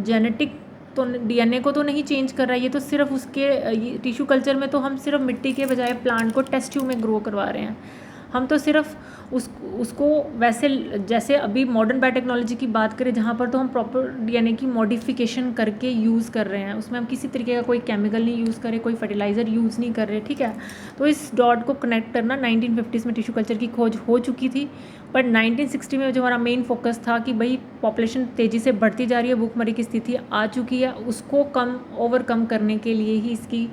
A: जेनेटिक तो डीएनए को तो नहीं चेंज कर रहा है, ये तो सिर्फ उसके टिश्यू कल्चर में तो हम सिर्फ मिट्टी के बजाय प्लांट को टेस्ट ट्यूब में ग्रो करवा रहे हैं। हम तो सिर्फ उसको वैसे, जैसे अभी मॉडर्न बायोटेक्नोलॉजी की बात करें जहाँ पर तो हम प्रॉपर डीएनए की मॉडिफिकेशन करके यूज़ कर रहे हैं, उसमें हम किसी तरीके का कोई केमिकल नहीं यूज़ करें, कोई फर्टिलाइज़र यूज़ नहीं कर रहे, ठीक है। तो इस डॉट को कनेक्ट करना 1950s में टिश्यू कल्चर की खोज हो चुकी थी, बट 1960 में जो हमारा मेन फोकस था कि भाई पॉपुलेशन तेज़ी से बढ़ती जा रही है, भूखमरी की स्थिति आ चुकी है, उसको ओवरकम करने के लिए ही इसकी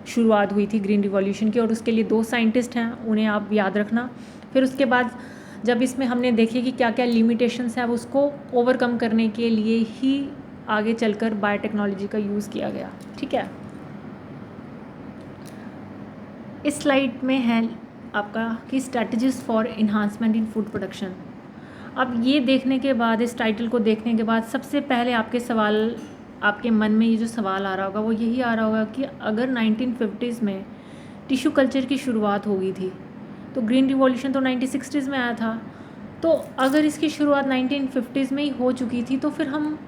A: शुरुआत हुई थी ग्रीन रिवॉल्यूशन की। और उसके लिए 2 साइंटिस्ट हैं, उन्हें आप याद रखना। फिर उसके बाद जब इसमें हमने देखे कि क्या क्या लिमिटेशंस हैं, अब उसको ओवरकम करने के लिए ही आगे चलकर बायोटेक्नोलॉजी का यूज़ किया गया, ठीक है। इस स्लाइड में है आपका कि strategies for enhancement in food production. अब ये देखने के बाद, इस टाइटल को देखने के बाद, सबसे पहले आपके मन में ये जो सवाल आ रहा होगा वो यही आ रहा होगा कि अगर 1950s में टिश्यू कल्चर की शुरुआत हो गई थी, तो ग्रीन रिवॉल्यूशन तो 1960s में आया था, तो अगर इसकी शुरुआत 1950s में ही हो चुकी थी तो फिर हम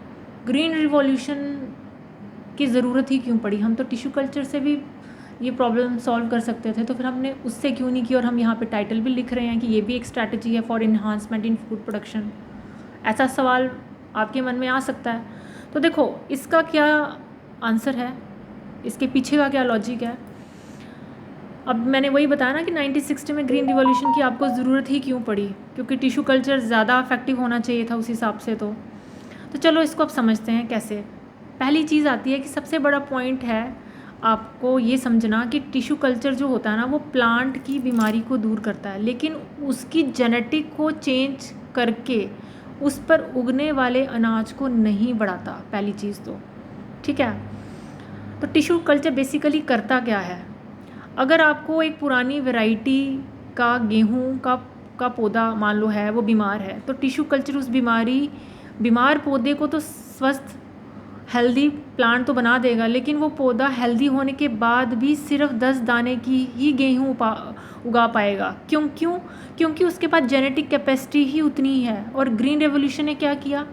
A: ग्रीन रिवॉल्यूशन की ज़रूरत ही क्यों पड़ी। हम तो टिश्यू कल्चर से भी ये प्रॉब्लम सॉल्व कर सकते थे, तो फिर हमने उससे क्यों नहीं की। और हम यहाँ पे टाइटल भी लिख रहे हैं कि ये भी एक स्ट्रैटेजी है for enhancement in food production. ऐसा सवाल आपके मन में आ सकता है। तो देखो, इसका क्या आंसर है, इसके पीछे का क्या लॉजिक है। अब मैंने वही बताया ना कि 1960 में ग्रीन रिवॉल्यूशन की आपको ज़रूरत ही क्यों पड़ी, क्योंकि टिश्यू कल्चर ज़्यादा इफेक्टिव होना चाहिए था उस हिसाब से। तो चलो इसको अब समझते हैं कैसे। पहली चीज़ आती है कि सबसे बड़ा पॉइंट है आपको ये समझना कि टिश्यू कल्चर जो होता है ना, वो प्लांट की बीमारी को दूर करता है, लेकिन उसकी जेनेटिक को चेंज करके उस पर उगने वाले अनाज को नहीं बढ़ाता, पहली चीज़ तो, ठीक है। तो टिश्यू कल्चर बेसिकली करता क्या है। अगर आपको एक पुरानी वैरायटी का गेहूं का पौधा मान लो है, वो बीमार है, तो टिश्यू कल्चर उस बीमार पौधे को तो स्वस्थ हेल्दी प्लांट तो बना देगा, लेकिन वो पौधा हेल्दी होने के बाद भी सिर्फ 10 दाने की ही गेहूँ उगा पाएगा। क्योंकि उसके पास जेनेटिक कैपेसिटी ही उतनी है। और ग्रीन रेवोल्यूशन ने क्या किया,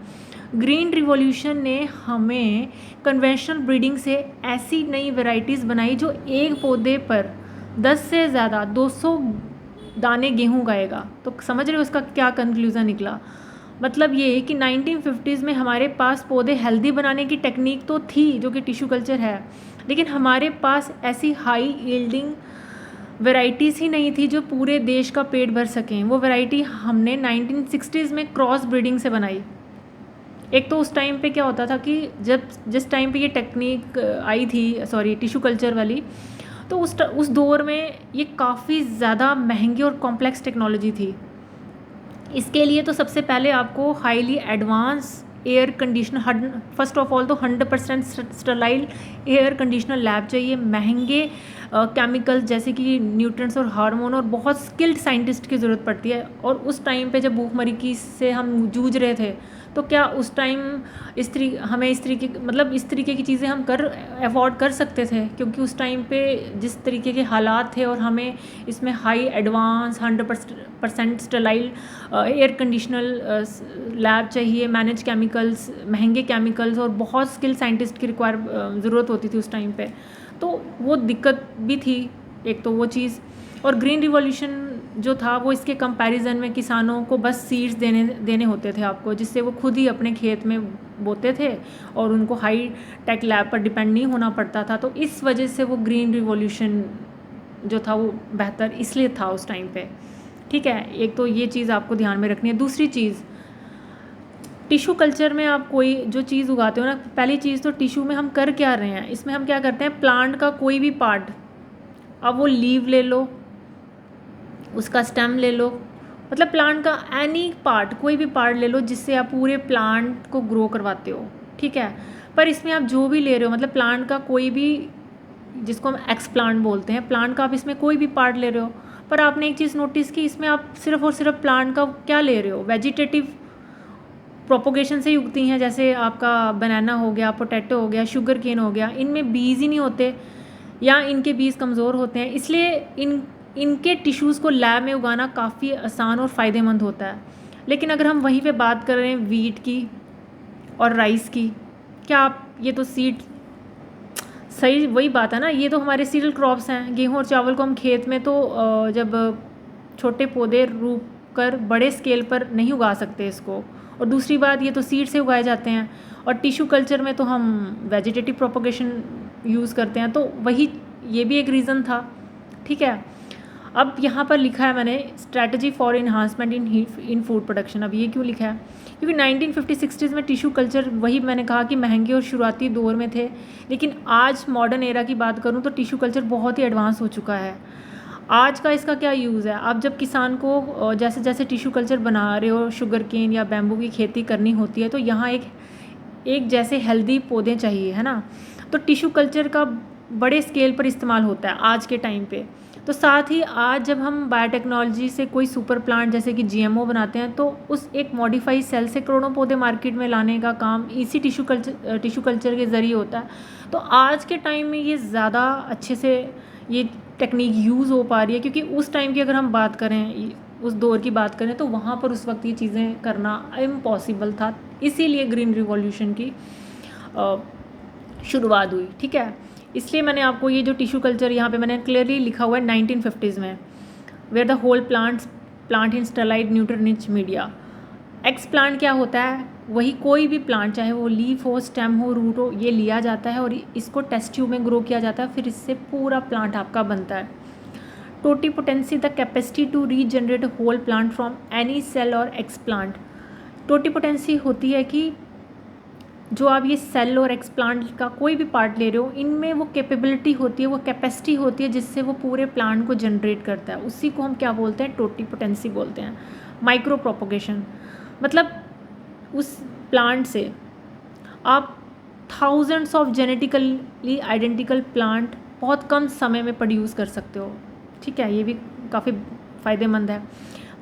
A: ग्रीन रिवॉल्यूशन ने हमें कन्वेंशनल ब्रीडिंग से ऐसी नई वैरायटीज़ बनाई जो एक पौधे पर 10 से ज़्यादा 200 दाने गेहूँ उगाएगा। तो समझ रहे हो उसका क्या कंक्लूज़न निकला। मतलब ये है कि 1950s में हमारे पास पौधे हेल्दी बनाने की टेक्निक तो थी जो कि टिश्यू कल्चर है, लेकिन हमारे पास ऐसी हाई यील्डिंग वैरायटीज़ ही नहीं थी जो पूरे देश का पेट भर सकें। वो वैरायटी हमने 1960s में क्रॉस ब्रीडिंग से बनाई। एक तो उस टाइम पे क्या होता था कि जिस टाइम पे ये टेक्निक आई थी, सॉरी टिश्यू कल्चर वाली, तो उस दौर में ये काफ़ी ज़्यादा महंगी और कॉम्प्लेक्स टेक्नोलॉजी थी। इसके लिए तो सबसे पहले आपको highly advance air conditioner, first of all तो 100% स्टरलाइल एयर कंडीशनर लैब चाहिए, महंगे केमिकल्स जैसे कि न्यूट्रिएंट्स और हार्मोन, और बहुत स्किल्ड साइंटिस्ट की ज़रूरत पड़ती है। और उस टाइम पे जब भूखमरी की से हम जूझ रहे थे तो क्या उस टाइम हमें इस तरीके की चीज़ें हम अफोर्ड कर सकते थे? क्योंकि उस टाइम पे जिस तरीके के हालात थे और हमें इसमें high advance 100% sterile air conditional lab चाहिए, मैनेज केमिकल्स, महंगे केमिकल्स और बहुत स्किल साइंटिस्ट की ज़रूरत होती थी उस टाइम पे, तो वो दिक्कत भी थी एक तो वो चीज़। और ग्रीन रिवॉल्यूशन जो था वो इसके कंपैरिजन में किसानों को बस सीड्स देने होते थे आपको, जिससे वो खुद ही अपने खेत में बोते थे और उनको हाई टेक लैब पर डिपेंड नहीं होना पड़ता था। तो इस वजह से वो ग्रीन रिवॉल्यूशन जो था वो बेहतर इसलिए था उस टाइम पे, ठीक है। एक तो ये चीज़ आपको ध्यान में रखनी है। दूसरी चीज़, टिश्यू कल्चर में आप कोई जो चीज़ उगाते हो ना, पहली चीज़ तो टिश्यू में हम कर क्या रहे हैं, इसमें हम क्या करते हैं, प्लांट का कोई भी पार्ट, अब वो लीव ले लो, उसका स्टेम ले लो, मतलब प्लांट का एनी पार्ट, कोई भी पार्ट ले लो जिससे आप पूरे प्लांट को ग्रो करवाते हो, ठीक है। पर इसमें आप जो भी ले रहे हो, मतलब प्लांट का कोई भी, जिसको हम एक्स प्लांट बोलते हैं, प्लांट का आप इसमें कोई भी पार्ट ले रहे हो, पर आपने एक चीज़ नोटिस की, इसमें आप सिर्फ और सिर्फ प्लांट का क्या ले रहे हो, वेजिटेटिव प्रोपोगेशन से ही उगती हैं, जैसे आपका बनाना हो गया, पोटैटो हो गया, शुगर केन हो गया, इनमें बीज ही नहीं होते या इनके बीज कमज़ोर होते हैं, इसलिए इनके टिश्यूज़ को लैब में उगाना काफ़ी आसान और फ़ायदेमंद होता है। लेकिन अगर हम वहीं पे बात कर रहे हैं वीट की और राइस की, क्या आप, ये तो सीड, सही वही बात है ना, ये तो हमारे सीरियल क्रॉप्स हैं। गेहूँ और चावल को हम खेत में तो जब छोटे पौधे रूप कर बड़े स्केल पर नहीं उगा सकते इसको, और दूसरी बात ये तो सीड से उगाए जाते हैं, और टिश्यू कल्चर में तो हम वेजिटेटिव प्रोपोगेशन यूज़ करते हैं, तो वही ये भी एक रीज़न था, ठीक है। अब यहाँ पर लिखा है मैंने strategy for enhancement in food production. अब ये क्यों लिखा है, क्योंकि 1950-60s में टिश्यू कल्चर, वही मैंने कहा कि महंगे और शुरुआती दौर में थे, लेकिन आज मॉडर्न एरा की बात करूँ तो टिश्यू कल्चर बहुत ही एडवांस हो चुका है। आज का इसका क्या यूज़ है, आप जब किसान को जैसे जैसे टिश्यू कल्चर बना रहे हो, शुगर केन या बैम्बू की खेती करनी होती है, तो यहाँ एक जैसे हेल्दी पौधे चाहिए, है ना। तो टिश्यू कल्चर का बड़े स्केल पर इस्तेमाल होता है आज के टाइम पे। तो साथ ही आज जब हम बायोटेक्नोलॉजी से कोई सुपर प्लांट जैसे कि GMO बनाते हैं, तो उस एक मॉडिफाइड सेल से करोड़ों पौधे मार्केट में लाने का काम इसी टिश्यू कल्चर के ज़रिए होता है। तो आज के टाइम में ये ज़्यादा अच्छे से ये टेक्निक यूज़ हो पा रही है, क्योंकि उस टाइम की अगर हम बात करें, उस दौर की बात करें, तो वहाँ पर उस वक्त ये चीज़ें करना इम्पॉसिबल था, इसीलिए ग्रीन रिवॉल्यूशन की शुरुआत हुई, ठीक है। इसलिए मैंने आपको ये जो टिश्यू कल्चर यहाँ पे मैंने क्लियरली लिखा हुआ है 1950s में, where the whole plant in sterile nutrient rich media. Explant क्या होता है, वही कोई भी प्लांट, चाहे वो लीफ हो, स्टेम हो, रूट हो, ये लिया जाता है और इसको टेस्ट ट्यूब में ग्रो किया जाता है, फिर इससे पूरा प्लांट आपका बनता है। Totipotency, the capacity to regenerate whole plant from any cell और एक्स प्लांट। टोटीपोटेंसी होती है कि जो आप ये सेल और एक्स प्लांट का कोई भी पार्ट ले रहे हो, इनमें वो कैपेबिलिटी होती है, वो कैपेसिटी होती है जिससे वो पूरे प्लांट को जनरेट करता है, उसी को हम क्या बोलते हैं, टोटीपोटेंसी बोलते हैं। माइक्रो प्रोपोगेशन, मतलब उस प्लांट से आप thousands of genetically identical plant बहुत कम समय में प्रोड्यूस कर सकते हो, ठीक है। ये भी काफ़ी फ़ायदेमंद है।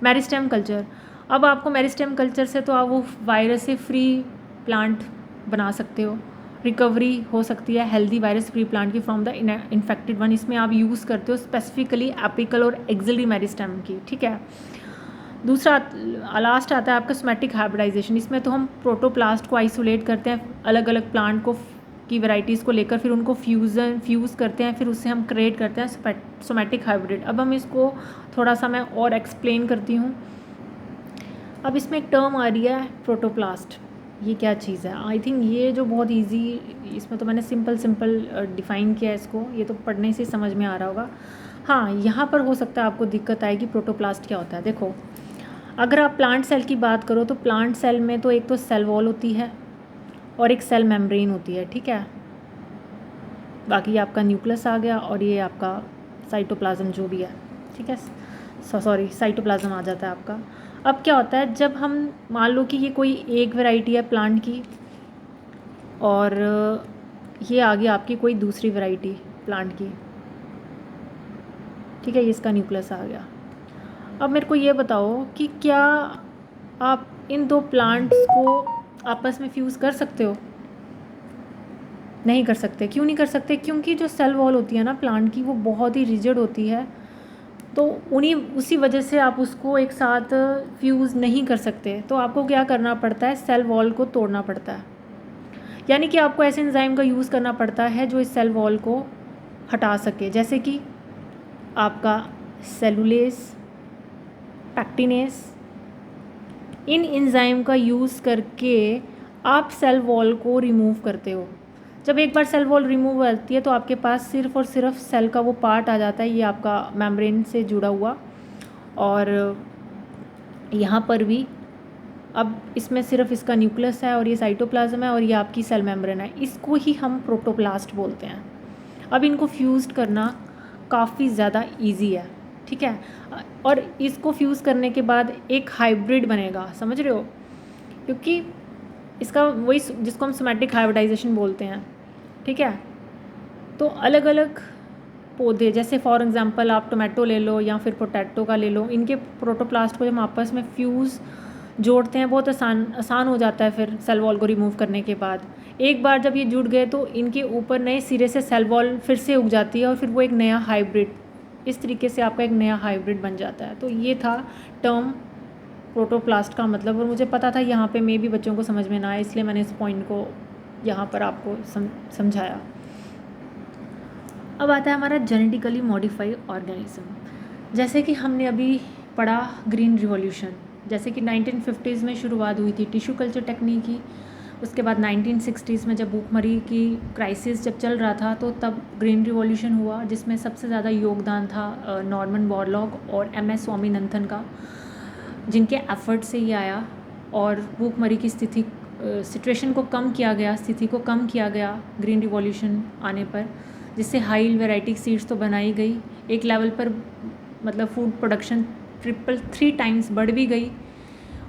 A: मेरिस्टेम कल्चर, अब आपको मेरिस्टेम कल्चर से तो आप वो वायरस से फ्री प्लांट बना सकते हो, रिकवरी हो सकती है हेल्दी वायरस फ्री प्लांट की फ्रॉम द इन्फेक्टेड वन। इसमें आप यूज़ करते हो स्पेसिफिकली एपिकल और एक्सिलरी मेरिस्टेम की, ठीक है। दूसरा लास्ट आता है आपका सोमैटिक हाइब्रिडाइजेशन। इसमें तो हम प्रोटोप्लास्ट को आइसोलेट करते हैं अलग अलग प्लांट को की वैरायटीज़ को लेकर, फिर उनको फ्यूज़ करते हैं, फिर उससे हम क्रिएट करते हैं सोमैटिक हाइब्रिड। अब हम इसको थोड़ा सा मैं और एक्सप्लेन करती हूँ। अब इसमें एक टर्म आ रही है प्रोटोप्लास्ट, ये क्या चीज़ है। आई थिंक ये जो बहुत इजी, इसमें तो मैंने सिंपल डिफ़ाइन किया है इसको, ये तो पढ़ने से समझ में आ रहा होगा। हाँ, यहाँ पर हो सकता है आपको दिक्कत आएगी, प्रोटोप्लास्ट क्या होता है। देखो, अगर आप प्लांट सेल की बात करो तो प्लांट सेल में तो एक तो सेल वॉल होती है और एक सेल मेम्ब्रेन होती है, ठीक है। बाकी आपका न्यूक्लियस आ गया और ये आपका साइटोप्लाज्म जो भी है, ठीक है। सॉरी, साइटोप्लाज्म आ जाता है आपका। अब क्या होता है, जब हम मान लो कि ये कोई एक वैरायटी है प्लांट की और ये आ गई आपकी कोई दूसरी वैरायटी प्लांट की, ठीक है, ये इसका न्यूक्लियस आ गया। अब मेरे को ये बताओ कि क्या आप इन दो प्लांट्स को आपस में फ्यूज़ कर सकते हो? नहीं कर सकते। क्यों नहीं कर सकते? क्योंकि जो सेल वॉल होती है ना प्लांट की, वो बहुत ही रिजिड होती है, तो उसी वजह से आप उसको एक साथ फ्यूज़ नहीं कर सकते। तो आपको क्या करना पड़ता है, सेल वॉल को तोड़ना पड़ता है, यानी कि आपको ऐसे एंजाइम का यूज़ करना पड़ता है जो इस सेल वॉल को हटा सके, जैसे कि आपका सेलुलेज, पैक्टिनेस। इन एंजाइम का यूज़ करके आप सेल वॉल को रिमूव करते हो। जब एक बार सेल वॉल रिमूव हो जाती है तो आपके पास सिर्फ और सिर्फ सेल का वो पार्ट आ जाता है, ये आपका मेम्ब्रेन से जुड़ा हुआ। और यहाँ पर भी अब इसमें सिर्फ इसका न्यूक्लियस है और ये साइटोप्लाज्म है और ये आपकी सेल मेम्ब्रेन है, इसको ही हम प्रोटोप्लास्ट बोलते हैं। अब इनको फ्यूज़ करना काफ़ी ज़्यादा इजी है, ठीक है। और इसको फ्यूज़ करने के बाद एक हाइब्रिड बनेगा, समझ रहे हो, क्योंकि इसका वही जिसको हम सोमैटिक हाइब्रिडाइजेशन बोलते हैं, ठीक है। तो अलग अलग पौधे, जैसे फॉर एग्जांपल आप टोमेटो ले लो या फिर पोटैटो का ले लो, इनके प्रोटोप्लास्ट को जब आपस में फ्यूज़ जोड़ते हैं बहुत आसान हो जाता है। फिर सेल वॉल को रिमूव करने के बाद एक बार जब ये जुड़ गए तो इनके ऊपर नए सिरे से सेल वॉल फिर से उग जाती है और फिर वो एक नया हाइब्रिड, इस तरीके से आपका एक नया हाइब्रिड बन जाता है। तो ये था टर्म प्रोटोप्लास्ट का मतलब, और मुझे पता था यहाँ पे मे भी बच्चों को समझ में ना आए, इसलिए मैंने इस पॉइंट को यहाँ पर आपको समझाया। अब आता है हमारा जेनेटिकली मॉडिफाइड ऑर्गेनिज्म। जैसे कि हमने अभी पढ़ा ग्रीन रिवॉल्यूशन, जैसे कि 1950s में शुरुआत हुई थी टिश्यू कल्चर टेक्निक की। उसके बाद 1960s में जब भूखमरी की क्राइसिस जब चल रहा था तो तब ग्रीन रिवॉल्यूशन हुआ, जिसमें सबसे ज़्यादा योगदान था नॉर्मन बोरलॉग और MS स्वामीनाथन का, जिनके एफर्ट से ये आया और भूखमरी की सिचुएशन को कम किया गया, स्थिति को कम किया गया ग्रीन रिवॉल्यूशन आने पर, जिससे हाई वैरायटी सीड्स तो बनाई गई, एक लेवल पर मतलब फूड प्रोडक्शन 3 टाइम्स बढ़ भी गई,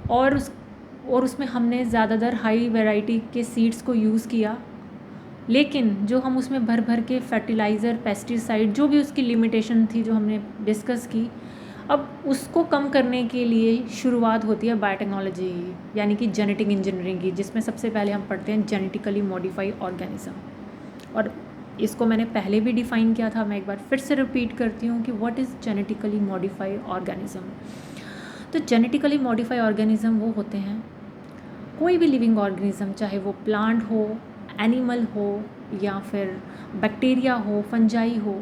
A: और उसमें हमने ज़्यादातर हाई वैरायटी के सीड्स को यूज़ किया। लेकिन जो हम उसमें भर भर के फर्टिलाइज़र, पेस्टिसाइड, जो भी उसकी लिमिटेशन थी जो हमने डिस्कस की, अब उसको कम करने के लिए शुरुआत होती है बायोटेक्नोलॉजी यानी कि जेनेटिक इंजीनियरिंग की, जिसमें सबसे पहले हम पढ़ते हैं जेनेटिकली मॉडिफाइड ऑर्गेनिज्म। और इसको मैंने पहले भी डिफ़ाइन किया था, मैं एक बार फिर से रिपीट करती हूँ कि what is genetically modified organism. तो जेनेटिकली मॉडिफाइड ऑर्गेनिज्म वो होते हैं, कोई भी लिविंग ऑर्गेनिज्म, चाहे वो प्लांट हो, एनिमल हो या फिर बैक्टीरिया हो, फंजाई हो,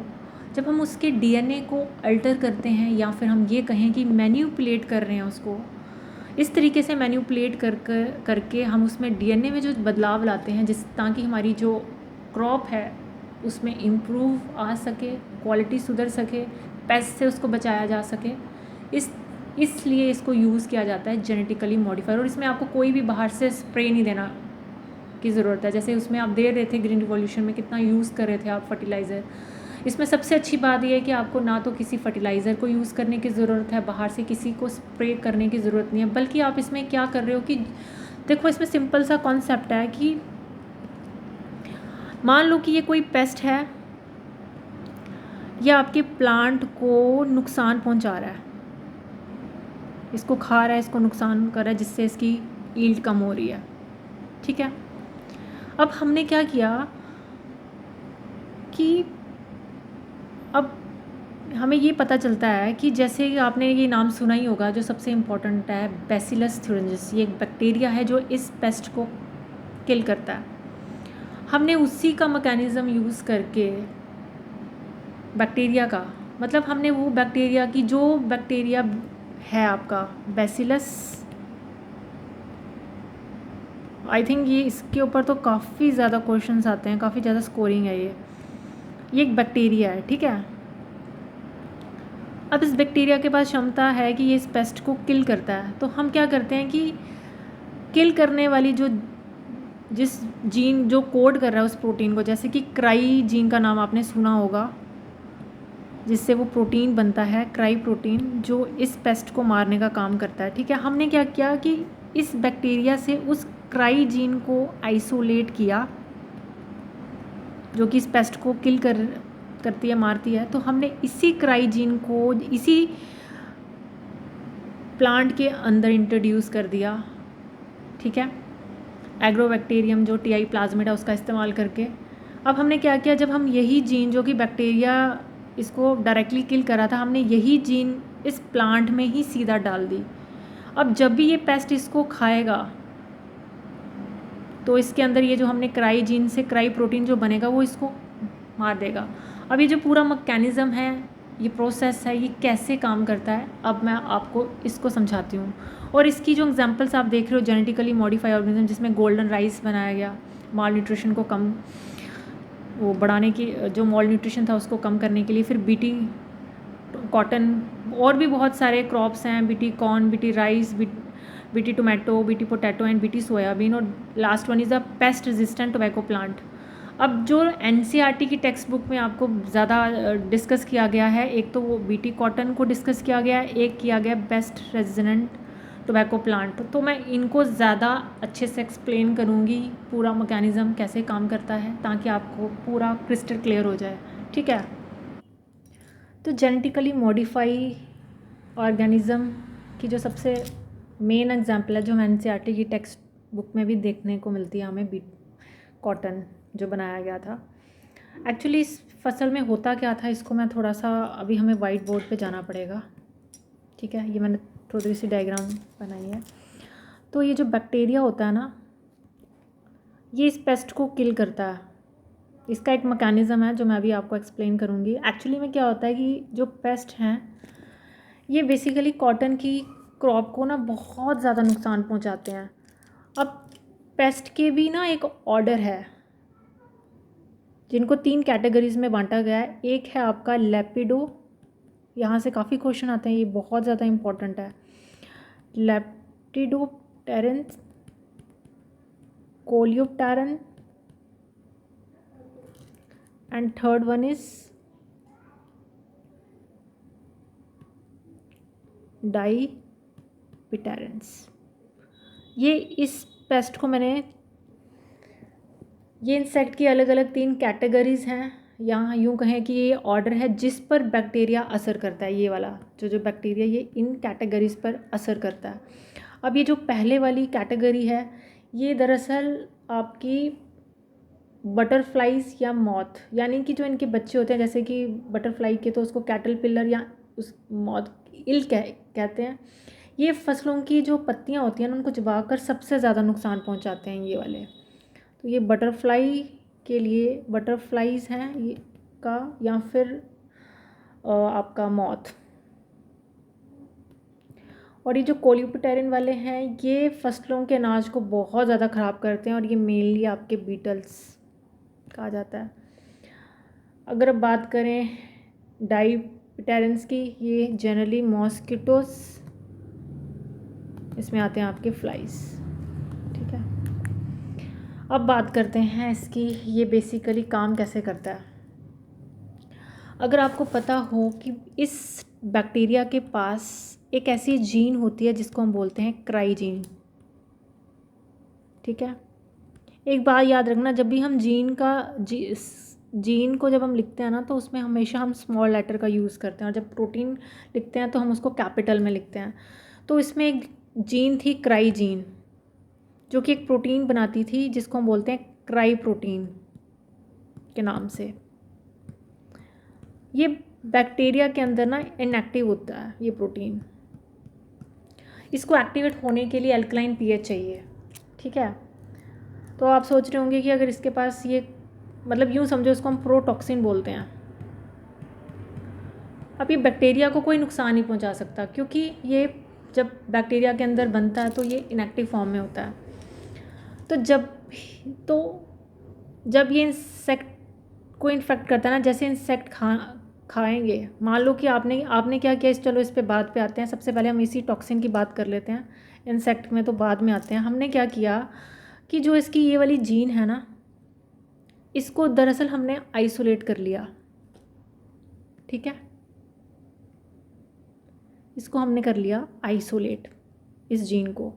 A: जब हम उसके DNA को अल्टर करते हैं या फिर हम ये कहें कि मैन्युपुलेट कर रहे हैं उसको, इस तरीके से मैन्युपुलेट करके हम उसमें DNA में जो बदलाव लाते हैं ताकि हमारी जो क्रॉप है उसमें इम्प्रूव आ सके, क्वालिटी सुधर सके, पेस्ट से उसको बचाया जा सके, इसलिए इसको यूज़ किया जाता है जेनेटिकली मॉडिफाइड। और इसमें आपको कोई भी बाहर से स्प्रे नहीं देना की ज़रूरत है, जैसे उसमें आप दे रहे थे ग्रीन रिवॉल्यूशन में कितना यूज़ कर रहे थे आप फर्टिलाइज़र। इसमें सबसे अच्छी बात यह है कि आपको ना तो किसी फर्टिलाइज़र को यूज़ करने की ज़रूरत है, बाहर से किसी को स्प्रे करने की ज़रूरत नहीं है, बल्कि आप इसमें क्या कर रहे हो कि देखो, इसमें सिंपल सा कॉन्सेप्ट है कि मान लो कि ये कोई पेस्ट है, यह आपके प्लांट को नुकसान पहुंचा रहा है, इसको खा रहा है, इसको नुकसान कर रहा है, जिससे इसकी यील्ड कम हो रही है, ठीक है। अब हमने क्या किया कि अब हमें ये पता चलता है कि जैसे आपने ये नाम सुना ही होगा, जो सबसे इम्पोर्टेंट है बैसिलस थ्यूरेंसिस, ये एक बैक्टीरिया है जो इस पेस्ट को किल करता है। हमने उसी का मैकेनिज़्म यूज़ करके बैक्टीरिया का, मतलब हमने वो बैक्टीरिया की, जो बैक्टीरिया है आपका बैसिलस, आई थिंक ये इसके ऊपर तो काफ़ी ज़्यादा क्वेश्चंस आते हैं, काफ़ी ज़्यादा स्कोरिंग है ये एक बैक्टीरिया है, ठीक है। अब इस बैक्टीरिया के पास क्षमता है कि ये इस पेस्ट को किल करता है, तो हम क्या करते हैं कि किल करने वाली जिस जीन जो कोड कर रहा है उस प्रोटीन को, जैसे कि क्राई जीन का नाम आपने सुना होगा, जिससे वो प्रोटीन बनता है क्राई प्रोटीन, जो इस पेस्ट को मारने का काम करता है, ठीक है। हमने क्या किया कि इस बैक्टीरिया से उस क्राई जीन को आइसोलेट किया, जो कि इस पेस्ट को किल करती है, मारती है। तो हमने इसी क्राई जीन को इसी प्लांट के अंदर इंट्रोड्यूस कर दिया, ठीक है। एग्रोबैक्टीरियम जो TI प्लाज्मिडा उसका इस्तेमाल करके। अब हमने क्या किया, जब हम यही जीन जो कि बैक्टीरिया इसको डायरेक्टली किल कर रहा था, हमने यही जीन इस प्लांट में ही सीधा डाल दी। अब जब भी ये पेस्ट इसको खाएगा तो इसके अंदर ये जो हमने क्राई जीन से क्राई प्रोटीन जो बनेगा वो इसको मार देगा। अब ये जो पूरा मैकेनिज़्म है, ये प्रोसेस है, ये कैसे काम करता है, अब मैं आपको इसको समझाती हूँ। और इसकी जो एग्जांपल्स आप देख रहे हो, जेनेटिकली मॉडिफाइड ऑर्गेनिज्म जिसमें गोल्डन राइस बनाया गया, माल न्यूट्रिशन को कम वो बढ़ाने की, जो माल न्यूट्रिशन था उसको कम करने के लिए, फिर बीटी कॉटन, और भी बहुत सारे क्रॉप्स हैं, BT corn, BT rice, BT tomato, BT potato and BT soybean, और last one is a pest resistant tobacco plant. अब जो NCERT की टेक्स्ट बुक में आपको ज़्यादा डिस्कस किया गया है, एक तो वो बीटी कॉटन को डिस्कस किया गया है, एक किया गया पेस्ट रेजिस्टेंट टोबैको प्लांट। तो मैं इनको ज़्यादा अच्छे से एक्सप्लेन करूँगी, पूरा मैकेनिज़्म कैसे काम करता है, ताकि आपको पूरा क्रिस्टल क्लियर हो जाए, ठीक है। तो जेनेटिकली मॉडिफाई ऑर्गेनिज़म की जो सबसे मेन एग्जांपल है, जो हमें NCERT की टेक्स्ट बुक में भी देखने को मिलती है, हमें कॉटन जो बनाया गया था। एक्चुअली इस फसल में होता क्या था, इसको मैं थोड़ा सा, अभी हमें वाइट बोर्ड पे जाना पड़ेगा, ठीक है। ये मैंने थोड़ी सी डायग्राम बनाई है। तो ये जो बैक्टीरिया होता है ना, ये इस पेस्ट को किल करता है। इसका एक मैकेनिज़्म है जो मैं अभी आपको एक्सप्लेन करूँगी। एक्चुअली में क्या होता है कि जो पेस्ट हैं, ये बेसिकली कॉटन की क्रॉप को ना बहुत ज़्यादा नुकसान पहुँचाते हैं। अब पेस्ट के भी ना एक ऑर्डर है, जिनको 3 कैटेगरीज़ में बांटा गया है। एक है आपका लेपिडो, यहाँ से काफ़ी क्वेश्चन आते हैं, ये बहुत ज़्यादा इम्पोर्टेंट है। लेप्टिडोप्टेरन्स, कोलियोप्टेरन, एंड थर्ड वन इज डाईपिटेरेंस। ये इस पेस्ट को मैंने, ये इंसेक्ट की अलग अलग 3 कैटेगरीज़ हैं, यहाँ यूँ कहें कि ये ऑर्डर है जिस पर बैक्टीरिया असर करता है। ये वाला जो बैक्टीरिया, ये इन कैटेगरीज़ पर असर करता है। अब ये जो पहले वाली कैटेगरी है, ये दरअसल आपकी बटरफ्लाइज या मॉथ, यानी कि जो इनके बच्चे होते हैं, जैसे कि बटरफ्लाई के तो उसको कैटरपिलर या उस मॉथ इल कहते हैं। ये फसलों की जो पत्तियां होती हैं उनको चबाकर सबसे ज़्यादा नुकसान पहुंचाते हैं ये वाले। तो ये बटरफ्लाई के लिए बटरफ्लाइज हैं ये का, या फिर आपका मॉथ। और ये जो कोलियोप्टेरन वाले हैं, ये फसलों के अनाज को बहुत ज़्यादा ख़राब करते हैं, और ये मेनली आपके बीटल्स कहा जाता है। अगर अब बात करें डाईपिटेरेंस की, ये जनरली मॉस्किटोस, इसमें आते हैं आपके फ्लाइज, ठीक है। अब बात करते हैं इसकी, ये बेसिकली काम कैसे करता है। अगर आपको पता हो कि इस बैक्टीरिया के पास एक ऐसी जीन होती है जिसको हम बोलते हैं क्राई जीन, ठीक है। एक बात याद रखना, जब भी हम जीन को जब हम लिखते हैं ना, तो उसमें हमेशा हम स्मॉल लेटर का यूज़ करते हैं, और जब प्रोटीन लिखते हैं तो हम उसको कैपिटल में लिखते हैं। तो इसमें एक जीन थी क्राई जीन, जो कि एक प्रोटीन बनाती थी जिसको हम बोलते हैं क्राई प्रोटीन के नाम से। ये बैक्टीरिया के अंदर ना इनएक्टिव होता है ये प्रोटीन। इसको एक्टिवेट होने के लिए अल्कलाइन pH चाहिए, ठीक है। तो आप सोच रहे होंगे कि अगर इसके पास ये, मतलब यूँ समझो इसको हम प्रोटॉक्सिन बोलते हैं। अब ये बैक्टीरिया को कोई नुकसान नहीं पहुंचा सकता, क्योंकि ये जब बैक्टीरिया के अंदर बनता है तो ये इनएक्टिव फॉर्म में होता है। तो जब ये इंसेक्ट को इन्फेक्ट करता है ना, जैसे इंसेक्ट खाएंगे, मान लो कि आपने क्या किया, चलो इस पे बात पे आते हैं। सबसे पहले हम इसी टॉक्सिन की बात कर लेते हैं, इंसेक्ट में तो बाद में आते हैं। हमने क्या किया कि जो इसकी ये वाली जीन है ना, इसको दरअसल हमने आइसोलेट कर लिया, ठीक है। इसको हमने कर लिया आइसोलेट, इस जीन को।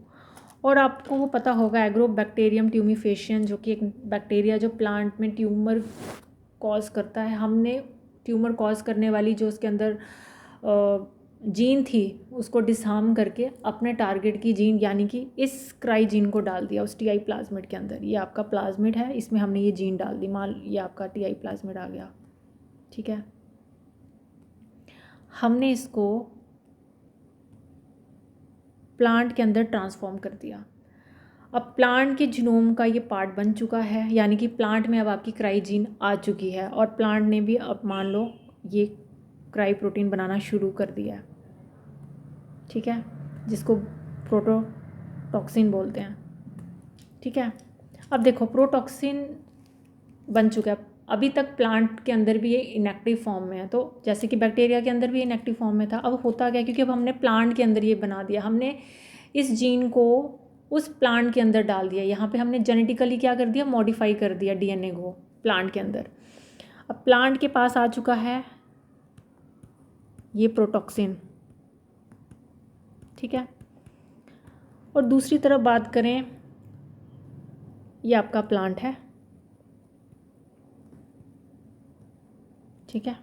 A: और आपको वो पता होगा एग्रोबैक्टीरियम ट्यूमिफेशियन, जो कि एक बैक्टीरिया जो प्लांट में ट्यूमर कॉज करता है। हमने ट्यूमर कॉज करने वाली जो उसके अंदर जीन थी उसको डिसहार्म करके अपने टारगेट की जीन यानी कि इस क्राई जीन को डाल दिया उस टीआई प्लाज्मिड के अंदर। ये आपका प्लाज्मिड है, इसमें हमने ये जीन डाल दी, मान ये आपका टीआई प्लाज्मिड आ गया, ठीक है। हमने इसको प्लांट के अंदर ट्रांसफॉर्म कर दिया। अब प्लांट के जीनोम का ये पार्ट बन चुका है, यानी कि प्लांट में अब आपकी क्राई जीन आ चुकी है और प्लांट ने भी अब मान लो ये क्राई प्रोटीन बनाना शुरू कर दिया है, ठीक है, जिसको प्रोटोटॉक्सिन बोलते हैं, ठीक है। अब देखो प्रोटॉक्सिन बन चुका है, अभी तक प्लांट के अंदर भी ये इनएक्टिव फॉर्म में है, तो जैसे कि बैक्टीरिया के अंदर भी इनएक्टिव फॉर्म में था, अब होता क्या, क्योंकि अब हमने प्लांट के अंदर ये बना दिया, हमने इस जीन को उस प्लांट के अंदर डाल दिया, यहाँ पे हमने जेनेटिकली क्या कर दिया, मॉडिफाई कर दिया डीएनए को प्लांट के अंदर। अब प्लांट के पास आ चुका है ये प्रोटॉक्सिन, ठीक है। और दूसरी तरफ बात करें, ये आपका प्लांट है, ठीक है।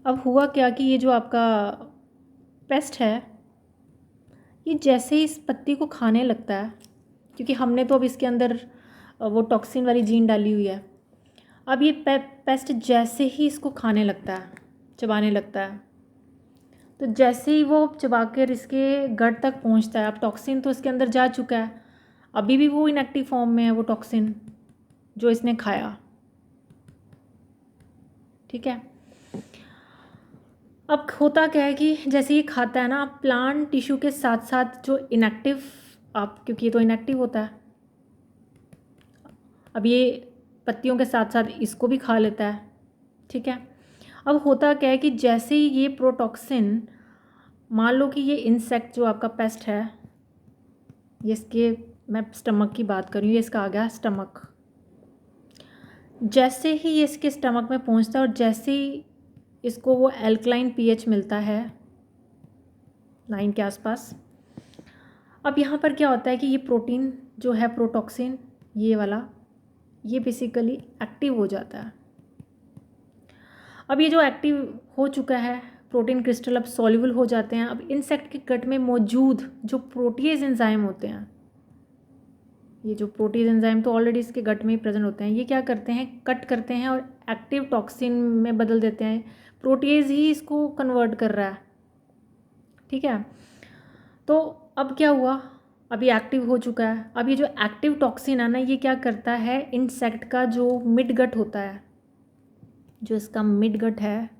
A: अब हुआ क्या कि ये जो आपका पेस्ट है ये जैसे ही इस पत्ती को खाने लगता है, क्योंकि हमने तो अब इसके अंदर वो टॉक्सिन वाली जीन डाली हुई है, अब ये पेस्ट जैसे ही इसको खाने लगता है, चबाने लगता है, तो जैसे ही वो चबा कर इसके गट तक पहुंचता है, अब टॉक्सिन तो इसके अंदर जा चुका है, अभी भी वो इनएक्टिव फॉर्म में है वो टॉक्सिन जो इसने खाया, ठीक है। अब होता क्या है कि जैसे ये खाता है ना, प्लांट टिश्यू के साथ साथ जो इनएक्टिव, आप क्योंकि ये तो इनएक्टिव होता है, अब ये पत्तियों के साथ साथ इसको भी खा लेता है, ठीक है। अब होता क्या है कि जैसे ही ये प्रोटॉक्सिन, मान लो कि ये इंसेक्ट जो आपका पेस्ट है, ये इसके, मैं स्टमक की बात करूँ, ये इसका आ गया स्टमक, जैसे ही ये इसके स्टमक में पहुंचता है और जैसे ही इसको वो एल्कलाइन पीएच मिलता है 9 के आसपास, अब यहाँ पर क्या होता है कि ये प्रोटीन जो है प्रोटॉक्सिन ये वाला, ये बेसिकली एक्टिव हो जाता है। अब ये जो एक्टिव हो चुका है प्रोटीन क्रिस्टल अब सॉल्युबल हो जाते हैं। अब इंसेक्ट के गट में मौजूद जो प्रोटीज एंजाइम होते हैं, ये जो प्रोटीज एंजाइम तो ऑलरेडी इसके गट में ही प्रेजेंट होते हैं, ये क्या करते हैं, कट करते हैं और एक्टिव टॉक्सिन में बदल देते हैं, प्रोटीज ही इसको कन्वर्ट कर रहा है, ठीक है। तो अब क्या हुआ, अभी एक्टिव हो चुका है, अब ये जो एक्टिव टॉक्सिन है ना, ये क्या करता है, इंसेक्ट का जो मिड गट होता है, जो इसका मिड गट है,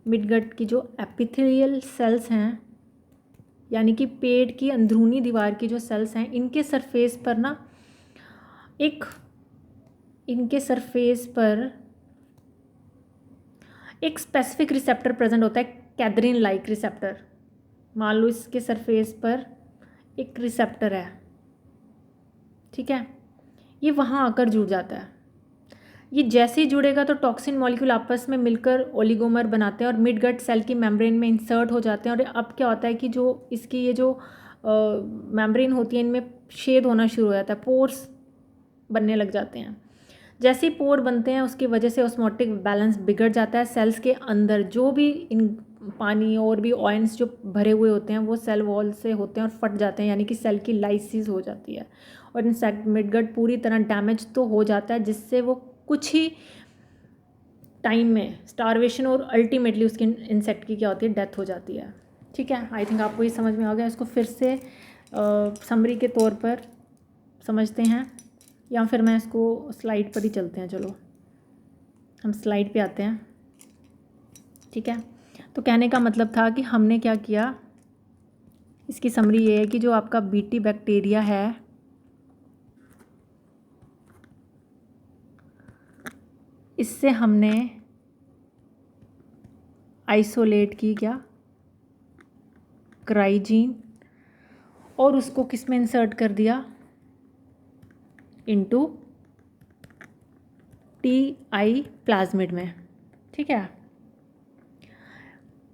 A: मिड गट की जो एपिथेलियल सेल्स हैं, यानी कि पेट की अंदरूनी दीवार की जो सेल्स हैं, इनके सरफेस पर ना एक, इनके सरफेस पर एक स्पेसिफिक रिसेप्टर प्रेजेंट होता है, कैथरीन लाइक रिसेप्टर। मान लो इसके सरफेस पर एक रिसेप्टर है, ठीक है, ये वहाँ आकर जुड़ जाता है, ये जैसे ही जुड़ेगा तो टॉक्सिन मॉलिक्यूल आपस में मिलकर ओलिगोमर बनाते हैं और मिड गट सेल की मेम्ब्रेन में इंसर्ट हो जाते हैं। और अब क्या होता है कि जो इसकी ये जो मेम्ब्रेन होती है, इनमें छेद होना शुरू हो जाता है, पोर्स बनने लग जाते हैं। जैसे ही पोर बनते हैं उसकी वजह से ऑस्मोटिक बैलेंस बिगड़ जाता है, सेल्स के अंदर जो भी इन पानी और भी ऑयंस जो भरे हुए होते हैं वो सेल वॉल से होते हैं और फट जाते हैं, यानी कि सेल की लाइसिस हो जाती है और इंसेक्ट मिडगट पूरी तरह डैमेज तो हो जाता है, जिससे वो कुछ ही टाइम में स्टारवेशन और अल्टीमेटली उसकी इंसेक्ट की क्या होती है, डेथ हो जाती है, ठीक है। आई थिंक आपको ये समझ में आ गया, इसको फिर से समरी के तौर पर समझते हैं, या फिर मैं इसको स्लाइड पर ही चलते हैं, चलो हम स्लाइड पे आते हैं, ठीक है। तो कहने का मतलब था कि हमने क्या किया, इसकी समरी ये है कि जो आपका बीटी बैक्टीरिया है, इससे हमने आइसोलेट की क्या, क्राइजीन, और उसको किस में इंसर्ट कर दिया, इनटू टीआई प्लाज्मिड में, ठीक है।